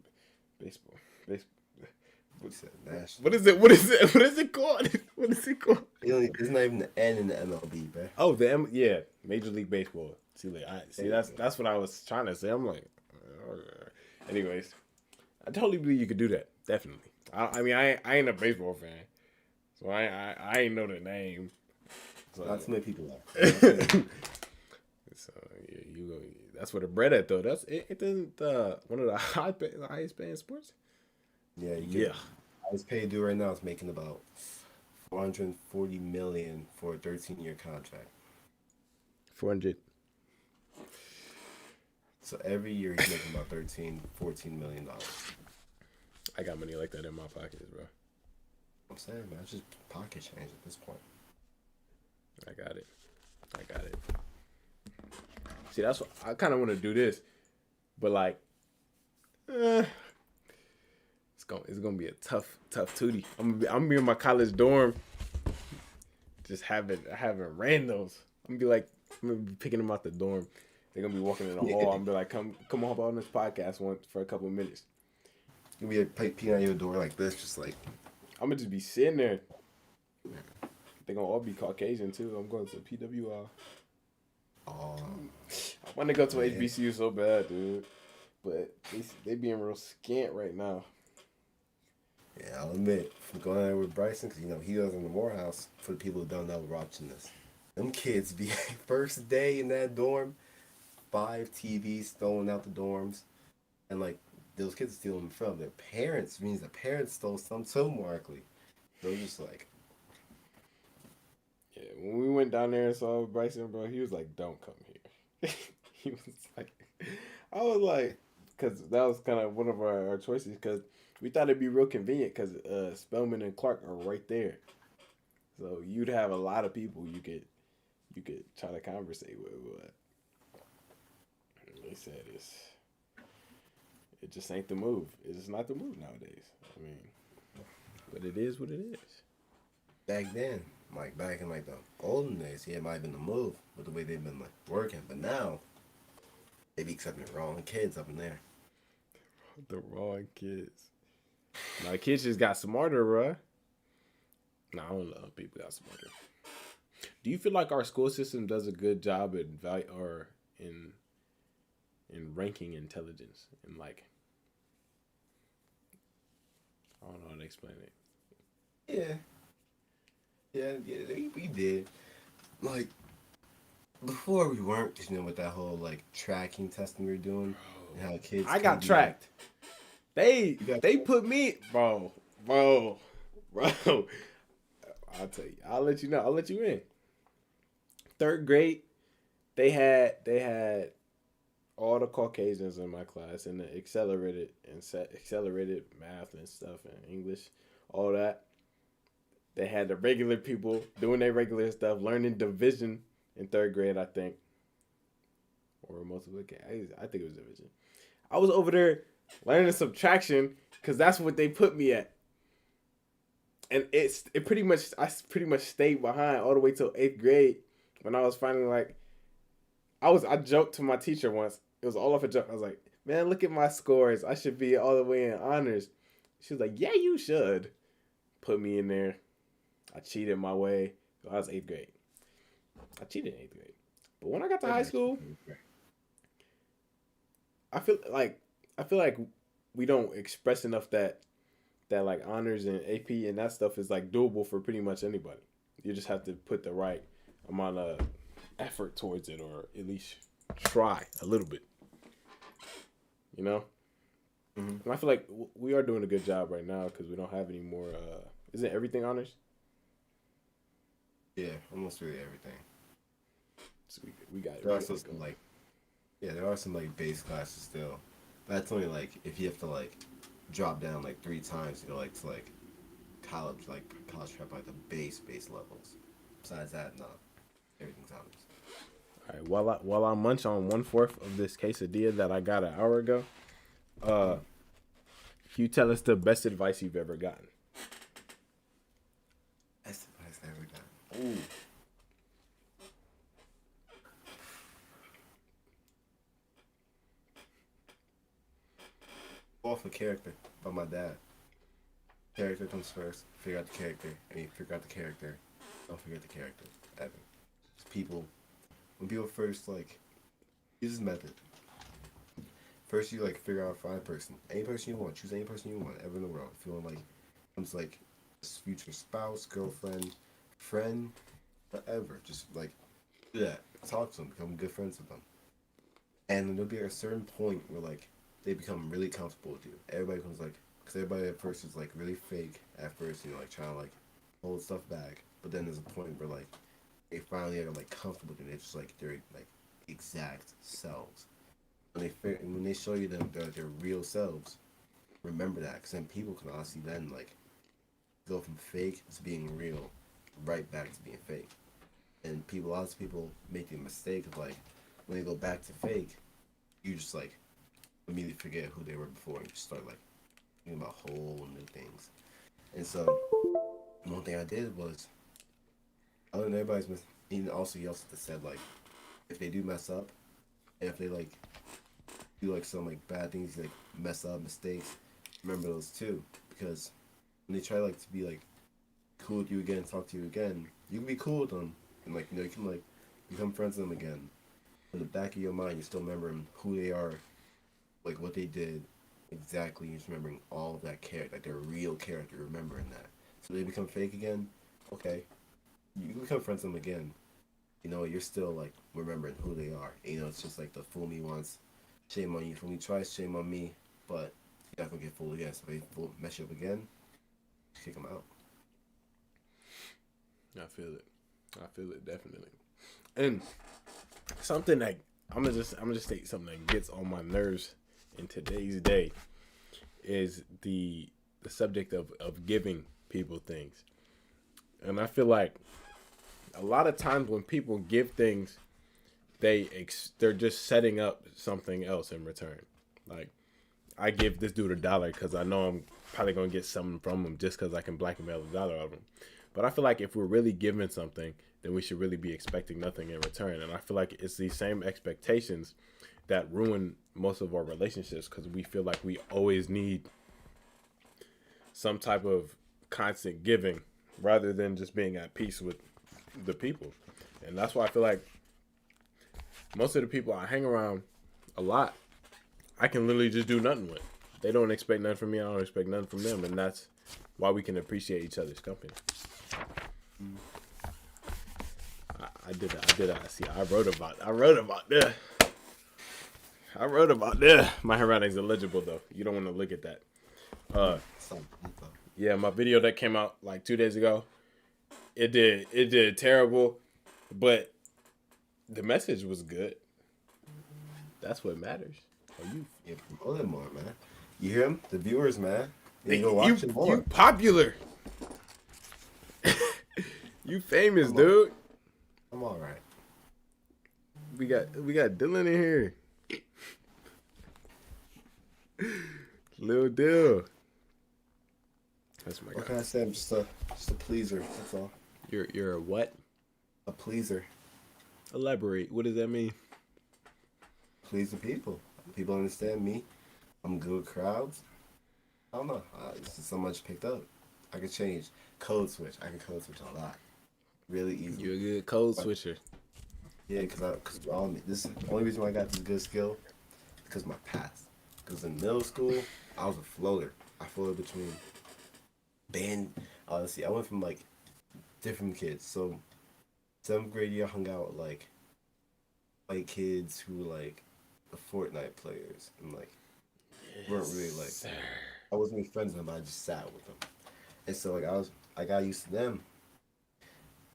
baseball. He said national. What is it? What is it? What is it called? What is it called? It's not even the N in the MLB, bro. Oh, yeah, Major League Baseball. That's what I was trying to say. I'm like, anyways, I totally believe you could do that. Definitely. I mean, I ain't a baseball fan, so I ain't know the name. So, Not too many people are. so yeah, you go. That's where the bread at though. It isn't one of the highest paying sports. Yeah, Yeah. Highest paid dude right now is making about 440 million for a 13-year contract. 400. So every year he's making about 14 million dollars. I got money like that in my pockets, bro. I'm saying, man, it's just pocket change at this point. I got it. See, that's what I kind of want to do this, but like, it's gonna be a tough tootie. I'm gonna be in my college dorm, just having randos. I'm gonna be picking them out the dorm. They're gonna be walking in the hall. I'm gonna be like, come hop on this podcast for a couple of minutes. You'll be peeing at your door like this, just like. I'm gonna just be sitting there. They're gonna all be Caucasian too. I'm going to PWR. Oh. I want to go to HBCU so bad, dude. But they being real scant right now. Yeah, I'll admit, from going there with Bryson, because, he was in the Morehouse, for the people who don't know watching this. Them kids be first day in that dorm, 5 TVs thrown out the dorms, and, like, those kids stealing from their parents, means the parents stole some too, more likely. They're just like... Yeah, when we went down there and saw Bryson, bro, he was like, don't come here. He was like... I was like... Because that was kind of one of our choices, because we thought it'd be real convenient, because Spelman and Clark are right there. So you'd have a lot of people you could try to conversate with, but they said it just ain't the move. It's just not the move nowadays. I mean, but it is what it is. Back then, like back in like the olden days, yeah, it might have been the move with the way they've been like working, but now they be accepting the wrong kids up in there. The wrong kids. Now the kids just got smarter, bruh. No, I don't know. People got smarter. Do you feel like our school system does a good job at in ranking intelligence and like I don't know how to explain it. Yeah, we did. Like before we weren't, because with that whole like tracking testing we were doing, and how kids. I got tracked. They put me, bro. I'll tell you. I'll let you know. I'll let you in. 3rd grade, they had all the Caucasians in my class and the accelerated math and stuff and English, all that. They had the regular people doing their regular stuff, learning division in 3rd grade, I think, or multiplication. I think it was division. I was over there learning subtraction because that's what they put me at. And I pretty much stayed behind all the way till 8th grade when I was finally like, I joked to my teacher once. It was all off a joke. I was like, man, look at my scores. I should be all the way in honors. She was like, yeah, you should. Put me in there. I cheated my way. I was 8th grade. I cheated in 8th grade. But when I got to high school, I feel like we don't express enough that like honors and AP and that stuff is like doable for pretty much anybody. You just have to put the right amount of effort towards it, or at least try a little bit. Mm-hmm. And I feel like we are doing a good job right now because we don't have any more. Isn't everything honors? Yeah, almost really everything. So we got it. There are some there are some like base classes still. But that's only like if you have to like drop down like 3 times to go like to like college prep, like the base levels. Besides that, no, everything's honors. All right, while I munch on 1/4 of this quesadilla that I got an hour ago, can you tell us the best advice you've ever gotten? Best advice I've ever gotten. Ooh. off of character by my dad. Character comes first. Figure out the character, and you figure out the character. Don't forget the character. Ever. It's people. When people first use this method. First, you figure out find a person, any person you want. Choose any person you want ever in the world. If you want comes future spouse, girlfriend, friend, whatever. Just do that. Talk to them. Become good friends with them. And then there'll be a certain point where they become really comfortable with you. Everybody becomes because everybody at first is really fake at first, trying to hold stuff back. But then there's a point where they finally are comfortable with it. It's just their exact selves. When they show you them their real selves, remember that, because then people can honestly then go from fake to being real, right back to being fake. And lots of people make the mistake of when they go back to fake, you just immediately forget who they were before and just start thinking about whole new things. And so one thing I did was I learned everybody's he also said if they do mess up, and if they do some bad things, mess up mistakes, remember those too, because when they try to be cool with you again, talk to you again, you can be cool with them, and you can become friends with them again. In the back of your mind, you're still remembering who they are, what they did exactly. You're just remembering all of that character, their real character, remembering that. So they become fake again. Okay, you can become friends with them again. You're still remembering who they are. It's just the fool me once, shame on you. Fool me twice, shame on me. But you're not gonna get fooled again. So if they mess you up again, just kick them out. I feel it. I feel it definitely. And something I'm gonna just state something that gets on my nerves in today's day is the subject of giving people things. And I feel like a lot of times when people give things, they're just setting up something else in return. I give this dude $1 because I know I'm probably gonna get something from him just because I can blackmail $1 of him. But I feel like if we're really giving something, then we should really be expecting nothing in return. And I feel like it's these same expectations that ruin most of our relationships, because we feel like we always need some type of constant giving rather than just being at peace with the people. And that's why I feel like most of the people I hang around a lot, I can literally just do nothing with. They don't expect nothing from me. I don't expect nothing from them. And that's why we can appreciate each other's company. I did that. See, I wrote about this. My handwriting's illegible though. You don't want to look at that. Yeah, my video that came out 2 days ago, it did terrible, but the message was good. That's what matters. Yeah, promote it more, man. You hear him? The viewers, man. They go watch it more. You popular. You famous, dude. I'm all right. We got Dylan in here. Lil Dill. That's my guy. What can I say? I'm just a pleaser. That's all. You're a what? A pleaser. Elaborate. What does that mean? Please the people. People understand me. I'm good with crowds. I don't know. It's just so much picked up. I can change. Code switch. I can code switch a lot. Really easy. You're a good code switcher. Yeah, because the only reason why I got this good skill is because of my past. Because in middle school, I was a floater. I floated between band. Let's see. I went from different kids. So 7th grade year, I hung out with white kids who were the Fortnite players and weren't really I wasn't really friends with them. I just sat with them, and so I got used to them.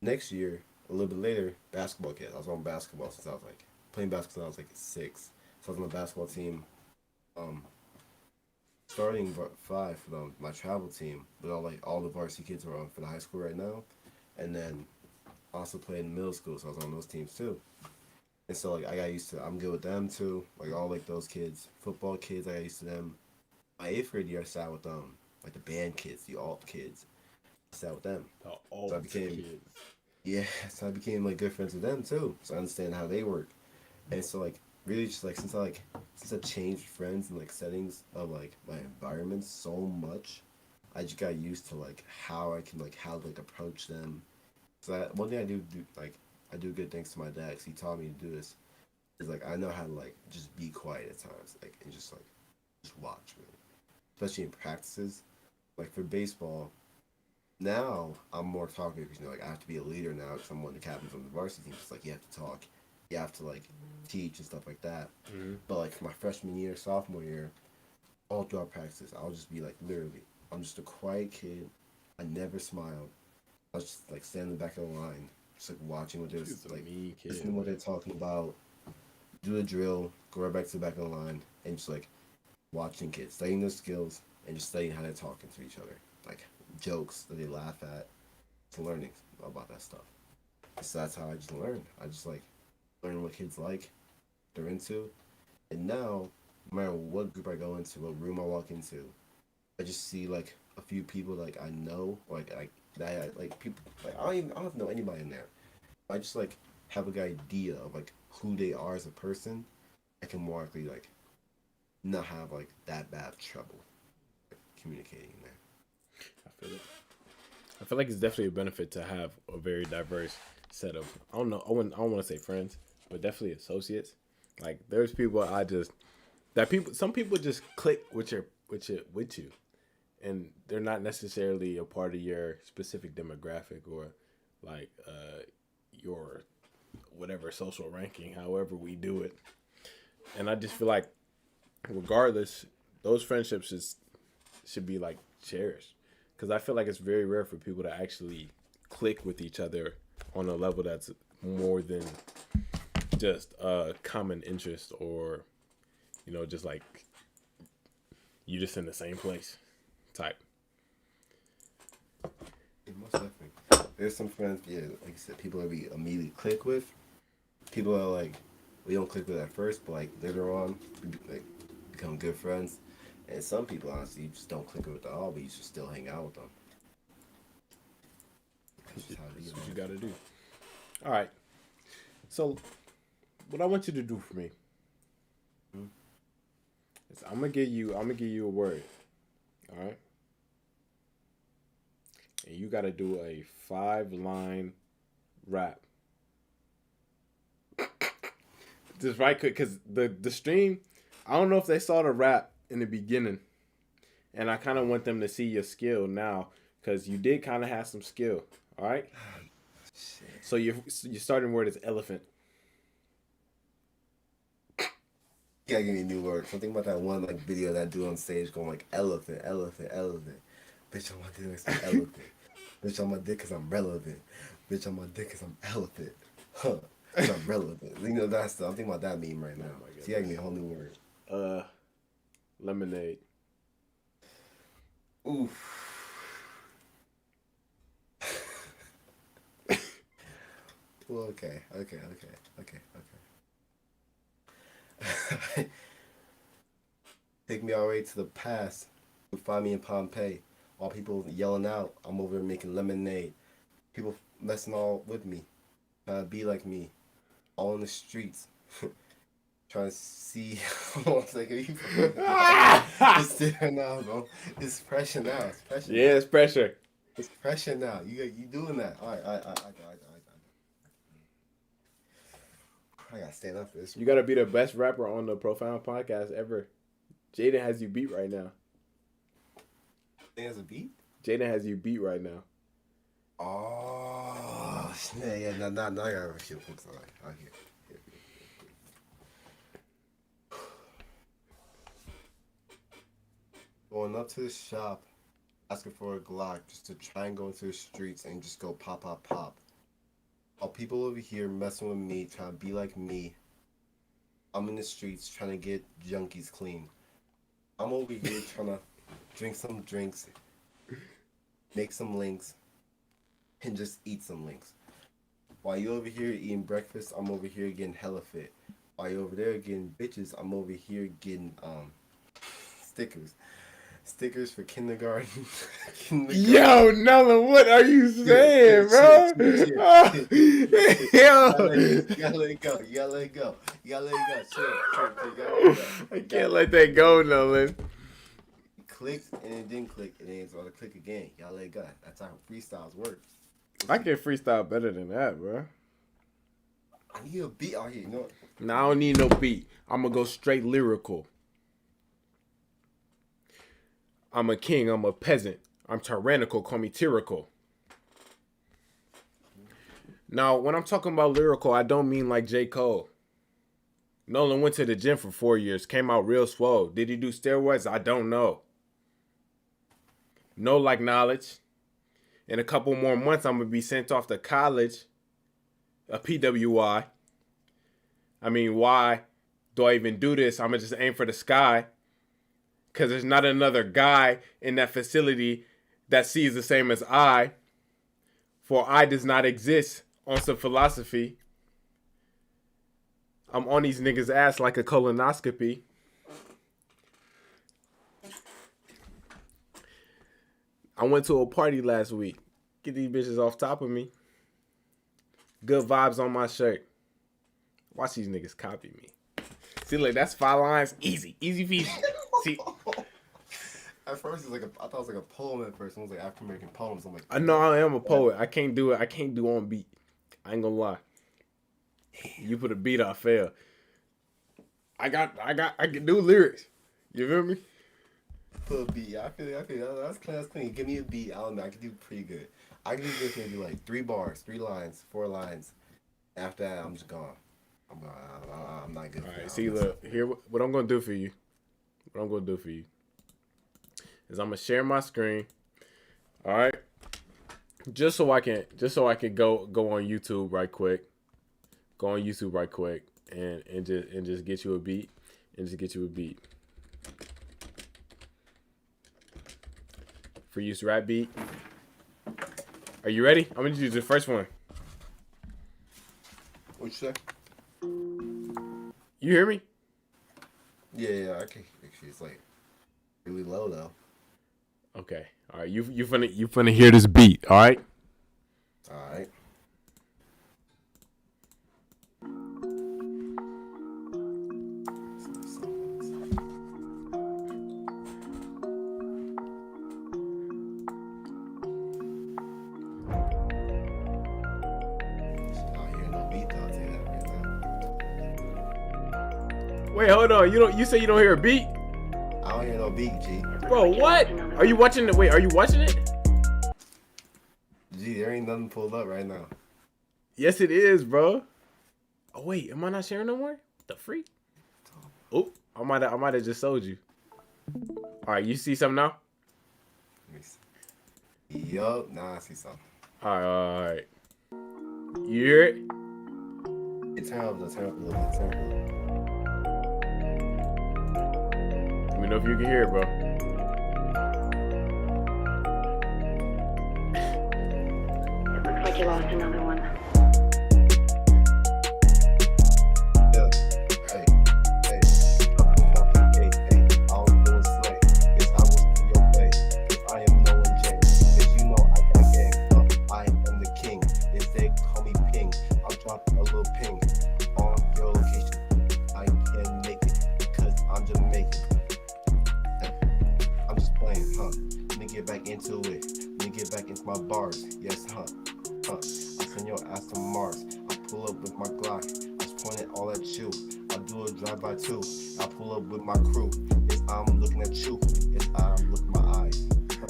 Next year, a little bit later, basketball kids. I was on basketball since I was playing basketball since I was 6. So I was on the basketball team. Starting 5 for my travel team, but all the varsity kids are on for the high school right now, and then also played in middle school, so I was on those teams too. And so I got used to. I'm good with them too. All those kids, football kids. I got used to them. My 8th grade year, I sat with them, the band kids, the alt kids. I sat with them. The alt kids. Yeah, so I became good friends with them too. So I understand how they work. And so really just like since I changed friends and like settings of like my environment so much, I just got used to like how I can like how to like approach them. So one thing I do like I do good thanks to my dad because he taught me to do this is like I know how to like just be quiet at times like and just watch really, especially in practices. Like for baseball, now I'm more talkative because like I have to be a leader now because I'm one of the captains on the varsity team. It's like you have to talk, you have to like teach and stuff like that. Mm-hmm. But like for my freshman year, sophomore year, all throughout practice, I'll just be like literally, I'm just a quiet kid. I never smiled. I was just like standing in the back of the line, just like watching what they're He's a like, mean kid, listening to what they're man. talking about, do the drill, go right back to the back of the line, and just like watching kids, studying their skills, and just studying how they're talking to each other, like jokes that they laugh at, to learning about that stuff. So that's how I just learned. I just like learn what kids like, they're into, and now no matter what group I go into, what room I walk into, I just see like a few people like I know, like that like people like I don't even know anybody in there. I just like have a good idea of like who they are as a person. I can more likely like not have like that bad trouble communicating there. I feel it. I feel like it's definitely a benefit to have a very diverse set of. I don't know. I don't want to say friends, but definitely associates. Like there's people I just that people. Some people just click with you, and they're not necessarily a part of your specific demographic or like your whatever social ranking. However we do it, and I just feel like regardless, those friendships should be like cherished because I feel like it's very rare for people to actually click with each other on a level that's more than just a common interest or just like you just in the same place type. Yeah, most definitely. There's some friends, yeah, like I said, people that we immediately click with. People that like we don't click with at first, but like later on, we like become good friends. And some people, honestly, you just don't click with at all, but you should still hang out with them. That's just how it is, That's what you man. got to do. All right. So what I want you to do for me Hmm? is I'm gonna give you a word. All right. And you got to do a 5-line rap. Just right quick, because the stream, I don't know if they saw the rap in the beginning, and I kind of want them to see your skill now, because you did kind of have some skill. All right. Shit. So your starting word is elephant. You gotta give me a new word. Something about that one like video that dude on stage going like elephant, elephant, elephant. Bitch, on my dick is an elephant. Bitch, on my dick cause I'm relevant. Bitch, on my dick cause I'm elephant. Huh. Cause I'm relevant. You know that's the I'm thinking about that meme right Oh now. my So you gotta give me goodness. a whole new word. Uh, lemonade. Oof. Well, okay. Take me all the way to the past. You find me in Pompeii. While people yelling out, I'm over there making lemonade. People messing all with me. Trying to be like me. All in the streets. Trying to see. One second, you it's there now, bro. It's pressure now. It's pressure Yeah, now. it's pressure. It's pressure now. You doing that? All right, I gotta stand up for this. You gotta be the best rapper on the Profound podcast ever. Jaden has you beat right now. Thing as a beat. Jaden has you beat right now. Oh, yeah. No, I gotta feel folks. All right, I hear. Going up to the shop, asking for a Glock just to try and go into the streets and just go pop, pop, pop. All people over here messing with me, trying to be like me. I'm in the streets trying to get junkies clean. I'm over here trying to drink some drinks, make some links, and just eat some links. While you over here eating breakfast, I'm over here getting hella fit. While you over there getting bitches, I'm over here getting stickers. Stickers for kindergarten. kindergarten. Yo, Nolan, what are you saying, Shit, bro? shit, shit, Oh, shit, shit, shit. yo. You gotta let it go. You gotta let it go. You gotta let it go. Chill. You gotta let it go. I can't let that go, Nolan. It clicked and it didn't click and then it's gonna click again. You gotta let it go. That's how freestyles work. I can freestyle better than that, bro. I need a beat out here. You know what? Nah, I don't need no beat. I'm gonna go straight lyrical. I'm a king. I'm a peasant. I'm tyrannical. Call me tyrannical. Now, when I'm talking about lyrical, I don't mean like J. Cole. Nolan went to the gym for 4 years. Came out real swole. Did he do steroids? I don't know. No like knowledge. In a couple more months, I'm going to be sent off to college. A PWI. I mean, why do I even do this? I'm going to just aim for the sky. Because there's not another guy in that facility that sees the same as I. For I does not exist on some philosophy. I'm on these niggas' ass like a colonoscopy. I went to a party last week. Get these bitches off top of me. Good vibes on my shirt. Watch these niggas copy me. See, like, that's 5 lines. Easy. Easy peasy. See, At first, I thought it was like a poem at first. It was like African American poems. I'm like, I know I am a poet. I can't do it. I can't do on beat. I ain't gonna lie. You put a beat, I fail. I can do lyrics. You feel me? put a beat. I feel that's clean. Give me a beat. I don't know. I can do pretty good. I can do good. Maybe like 3 bars, 3 lines, 4 lines. After that, I'm just gone. I'm not good. All right. See, look here. What I'm gonna do for you? What I'm gonna do for you is I'm gonna share my screen. All right. Just so I can go on YouTube right quick. Go on YouTube right quick and just get you a beat for use rap beat. Are you ready? I'm gonna use the first one. What you say? You hear me? Yeah, I can. It's like really low though. Okay. All right. You finna hear this beat. All right. All right. Wait, hold on. You say you don't hear a beat? I don't hear no beat, G. Bro, what? Are you watching it? Wait, are you watching it? G, there ain't nothing pulled up right now. Yes, it is, bro. Oh wait, am I not sharing no more? The freak? Oh, I might have just sold you. All right, you see something now? Let me see. Yup, now I see something. All right. You hear it? Turn up a little bit. Let me know if you can hear it, bro. It looks like you lost another one. Yeah. Hey. I was doing slay. Yes, I was in your way. Yes, I am Nolan James. Yes, you know I got game. I am the king. Yes, they call me Ping. I'll drop a little ping on your location. I can make it because I'm Jamaican. I'm just playing, huh? Let me get back into it. Let me get back into my bars. Yes, huh? I send your ass to Mars. I pull up with my Glock. I just point it all at you. I do a drive-by too. I pull up with my crew. Yes, I'm looking at you. Yes, I'm looking my eyes. Huh.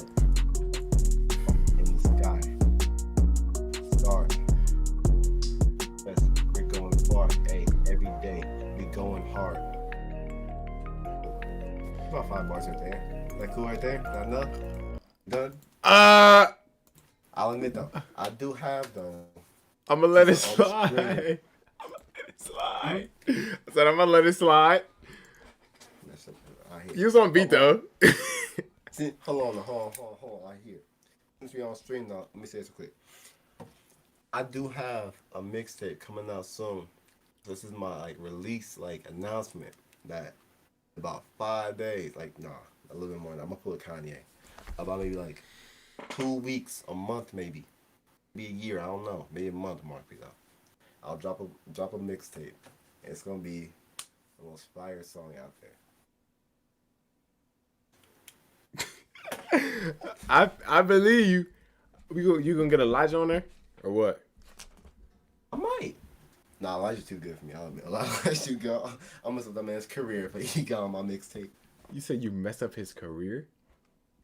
In the sky. Star. Yes, we're going far. Hey, every day we going hard. About 5 bars right there. That cool right there? Not enough? Done? I'll admit though, I do have though. I'm gonna let it Just on the slide. screen. I said I'm gonna let it slide. That's it. I hear. You was on beat though. See, hold on. I hear. Since we on stream now, let me say this real quick. I do have a mixtape coming out soon. This is my release announcement that about 5 days. a little bit more. I'm gonna pull a Kanye. About maybe like 2 weeks, a month, maybe a year. I don't know. Maybe a month, Mark. I'll drop a mixtape. It's gonna be the most fire song out there. I believe you. You gonna get Elijah on there or what? I might. Nah, Elijah's too good for me. I'll admit. Elijah's too good. I'm mess up that man's career if he got on my mixtape. You said you messed up his career.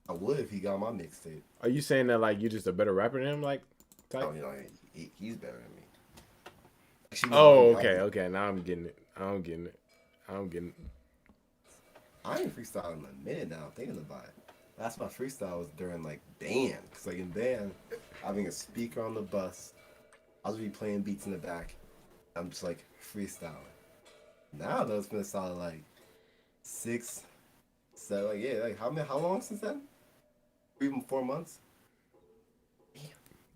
I would if he got on my mixtape. Are you saying that like you just a better rapper than him, like? Type? Oh, you know, he's better than me. Oh, okay. Now I'm getting it. I'm getting it. I ain't freestyling in a minute now. I'm thinking about it. That's my freestyle was during like band, cause like in band, having a speaker on the bus, I'll just be playing beats in the back. I'm just like freestyling. Now though, it's been a solid like 6, 7, like yeah, like how long since then? Even 4 months?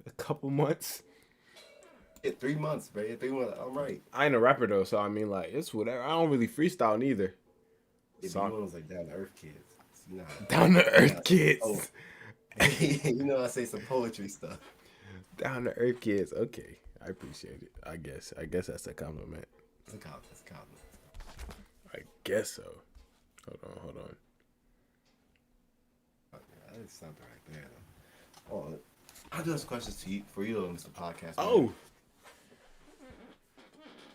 A couple months. Yeah, 3 months, bro. Yeah, 3 months. I'm right. I ain't a rapper though, so I mean like it's whatever. I don't really freestyle neither. Yeah, So but you know, it was like down to earth kids. So you know down to earth kids. Oh, you know I say some poetry stuff. Down to earth kids. Okay, I appreciate it. I guess that's a compliment. It's a compliment. It's a compliment. I guess so. Hold on. Okay, that is something right there. Though. Oh, I do have some questions to you for you, Mr. Podcast. Oh. Man.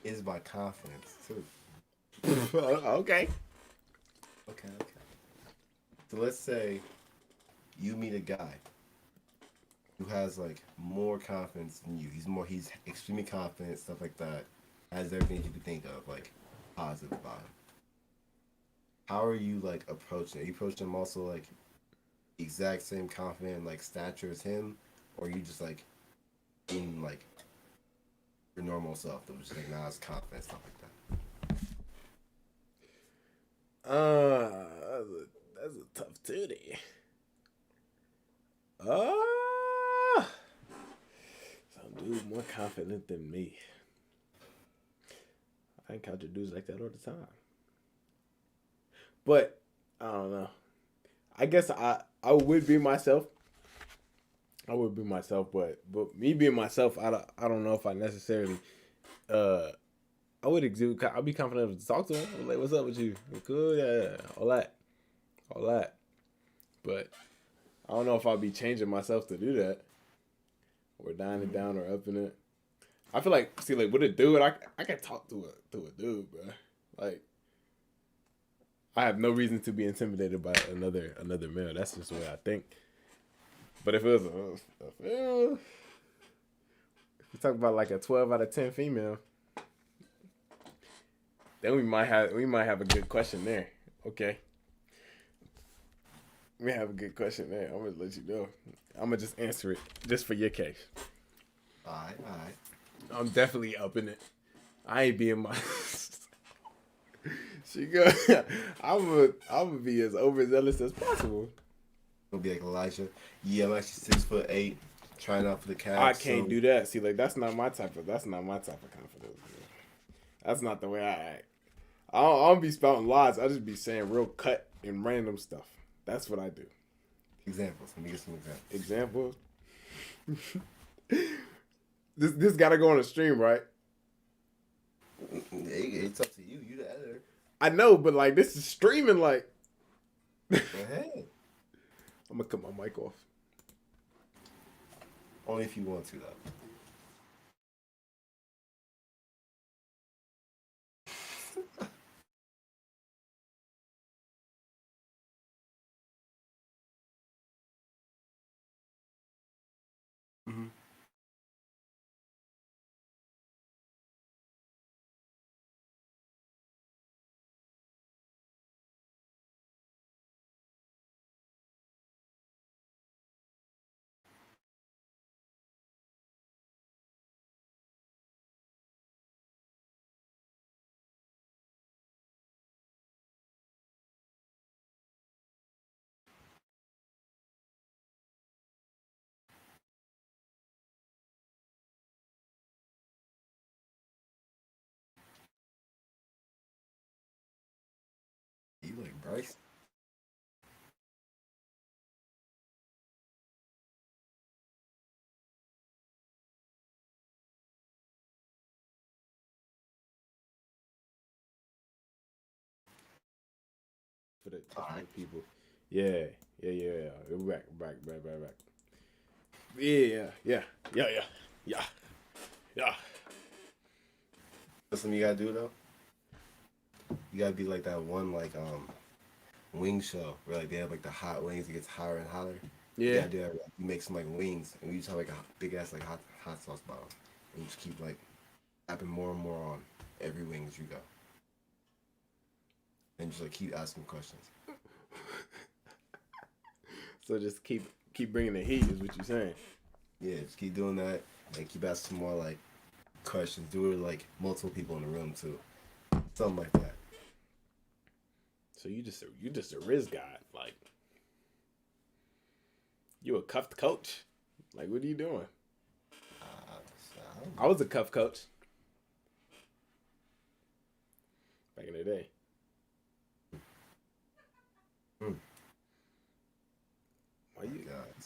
Is my confidence too. Okay. Okay. So let's say you meet a guy who has like more confidence than you. He's extremely confident, stuff like that. Has everything you could think of, like positive about him. How are you like approaching it? Are you approaching him also like exact same confident like stature as him? Or are you just like being like your normal self that was just like not as confident, stuff like that? That's a tough duty. Some dude more confident than me. I encounter dudes like that all the time. But I don't know. I guess I would be myself. But me being myself, I don't know if I necessarily I would exude. I'd be confident to talk to him. I'm like, what's up with you? You cool? Yeah, all that. But I don't know if I'll be changing myself to do that, or down it down or up in it. I feel like with a dude, I can talk to a dude, bro. Like I have no reason to be intimidated by another male. That's just the way I think. But if it was if we talk about like a 12 out of 10 female, then we might have a good question there. Okay. We have a good question there. I'm gonna let you know. I'm gonna just answer it just for your case. All right. I'm definitely up in it. I ain't being my. She go. I'm gonna be as overzealous as possible. Gonna be like Elijah. Yeah, I'm actually 6'8", trying out for the Cavs. I can't do that. See, like that's not my type of confidence. Man. That's not the way I act. I don't be spouting lies. I just be saying real cut and random stuff. That's what I do. Examples. Let me get some examples. This gotta go on a stream, right? It's up to you. You the editor. I know, but like this is streaming. Like, Go ahead. I'm gonna cut my mic off. Only if you want to, though. Mm-hmm. You like Bryce? the people. Yeah. We're back. Yeah. What's something you gotta do though? You gotta be like that one wing show where like they have like the hot wings. It gets hotter and hotter. Yeah. You gotta do that. You make some like wings, and you just have like a big ass like hot sauce bottle, and you just keep like tapping more and more on every wing as you go, and just like keep asking questions. So just keep bringing the heat is what you're saying. Yeah, just keep doing that, and keep asking more like questions. Do it with, like multiple people in the room too, something like that. So you just a Riz guy, like you a cuffed coach. Like what are you doing? I was a cuff coach back in the day.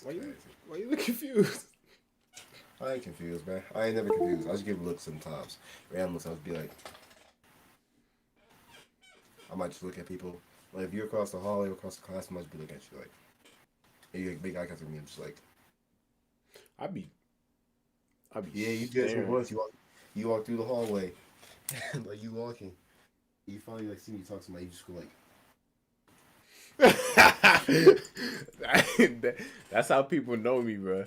Why you look confused? I ain't confused, man. I ain't never confused. I just give looks sometimes. Random looks. I'll just be like, I might just look at people. Like if you're across the hallway or across the class, I might just be looking at you like, and you like big eye contact with me. I'm just like, I'd be yeah, you did it once. You walk through the hallway, and like you walking, you finally like see me talk to somebody. You just go like. That's how people know me, bro.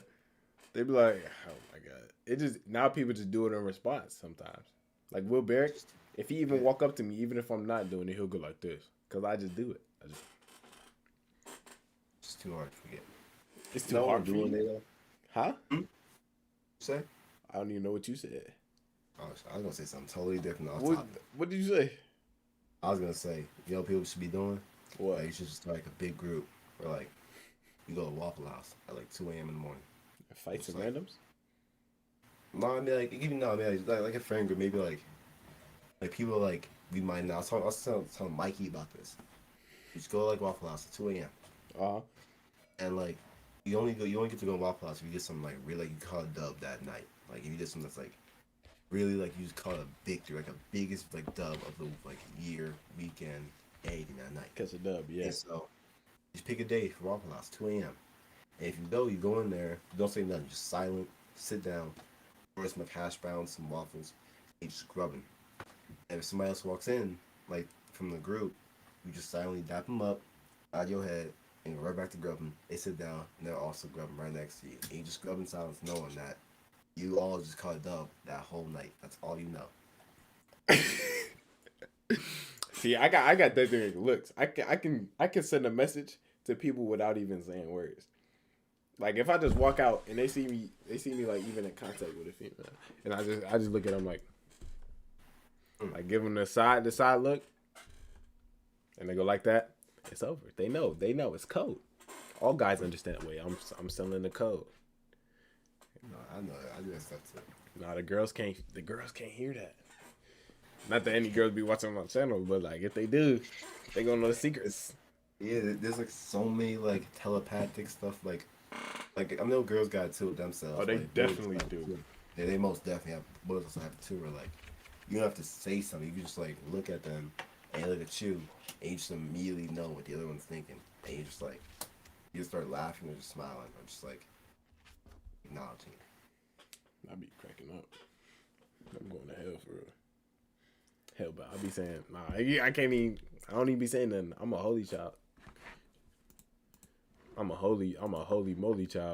They be like, "Oh my god!" It just now people just do it in response sometimes. Like Will Barrick, if he even walk up to me, even if I'm not doing it, he'll go like this because I just do it. It's too hard to forget. It's too hard for you. Though. Huh? Say? I don't even know what you said. I was gonna say something totally different. What did you say? I was gonna say, you know, what people should be doing. What? Like, you should just start like a big group where like you go to Waffle House at like 2 a.m. in the morning. Fight some randoms? No, I mean like even no, I mean like a friend group, maybe like people like we might not. I was telling Mikey about this. You just go to like Waffle House at 2 a.m. And like you only get to go to Waffle House if you get something like really like you call it dub that night. Like if you get something that's like really like you just call it a victory, like a biggest like dub of the like year, weekend, anything that night. Catch a dub, yeah. And so just pick a day for Waffle House, 2 a.m. And if you go in there, don't say nothing, just silent, sit down, order some hash browns, some waffles, and just grubbing. And if somebody else walks in, like from the group, you just silently dap them up, out your head, and go right back to grubbing. They sit down, and they're also grubbing right next to you. And you just grub in silence, knowing that you all just caught a dub that whole night. That's all you know. See, I got that thing looks. I can send a message to people without even saying words. Like if I just walk out and they see me like even in contact with a female, and I just look at them like give them the side look, and they go like that. It's over. They know it's code. All guys understand that way. I'm selling the code. No, I know. I do that stuff too. Nah, the girls can't hear that. Not that any girls be watching my channel, but like if they do, they gonna know the secrets. Yeah, there's like so many like telepathic stuff. Like I know girls got it too with themselves. Oh, they like, definitely do. Yeah, they most definitely have. Boys also have it too. Where like you don't have to say something. You can just like look at them and look at you, and you just immediately know what the other one's thinking, and you just like you just start laughing or just smiling or just like acknowledging it. I be cracking up. I'm going to hell for real. Hell, but I be saying, nah, I can't even. I don't even be saying nothing. I'm a holy child. I'm a holy moly child.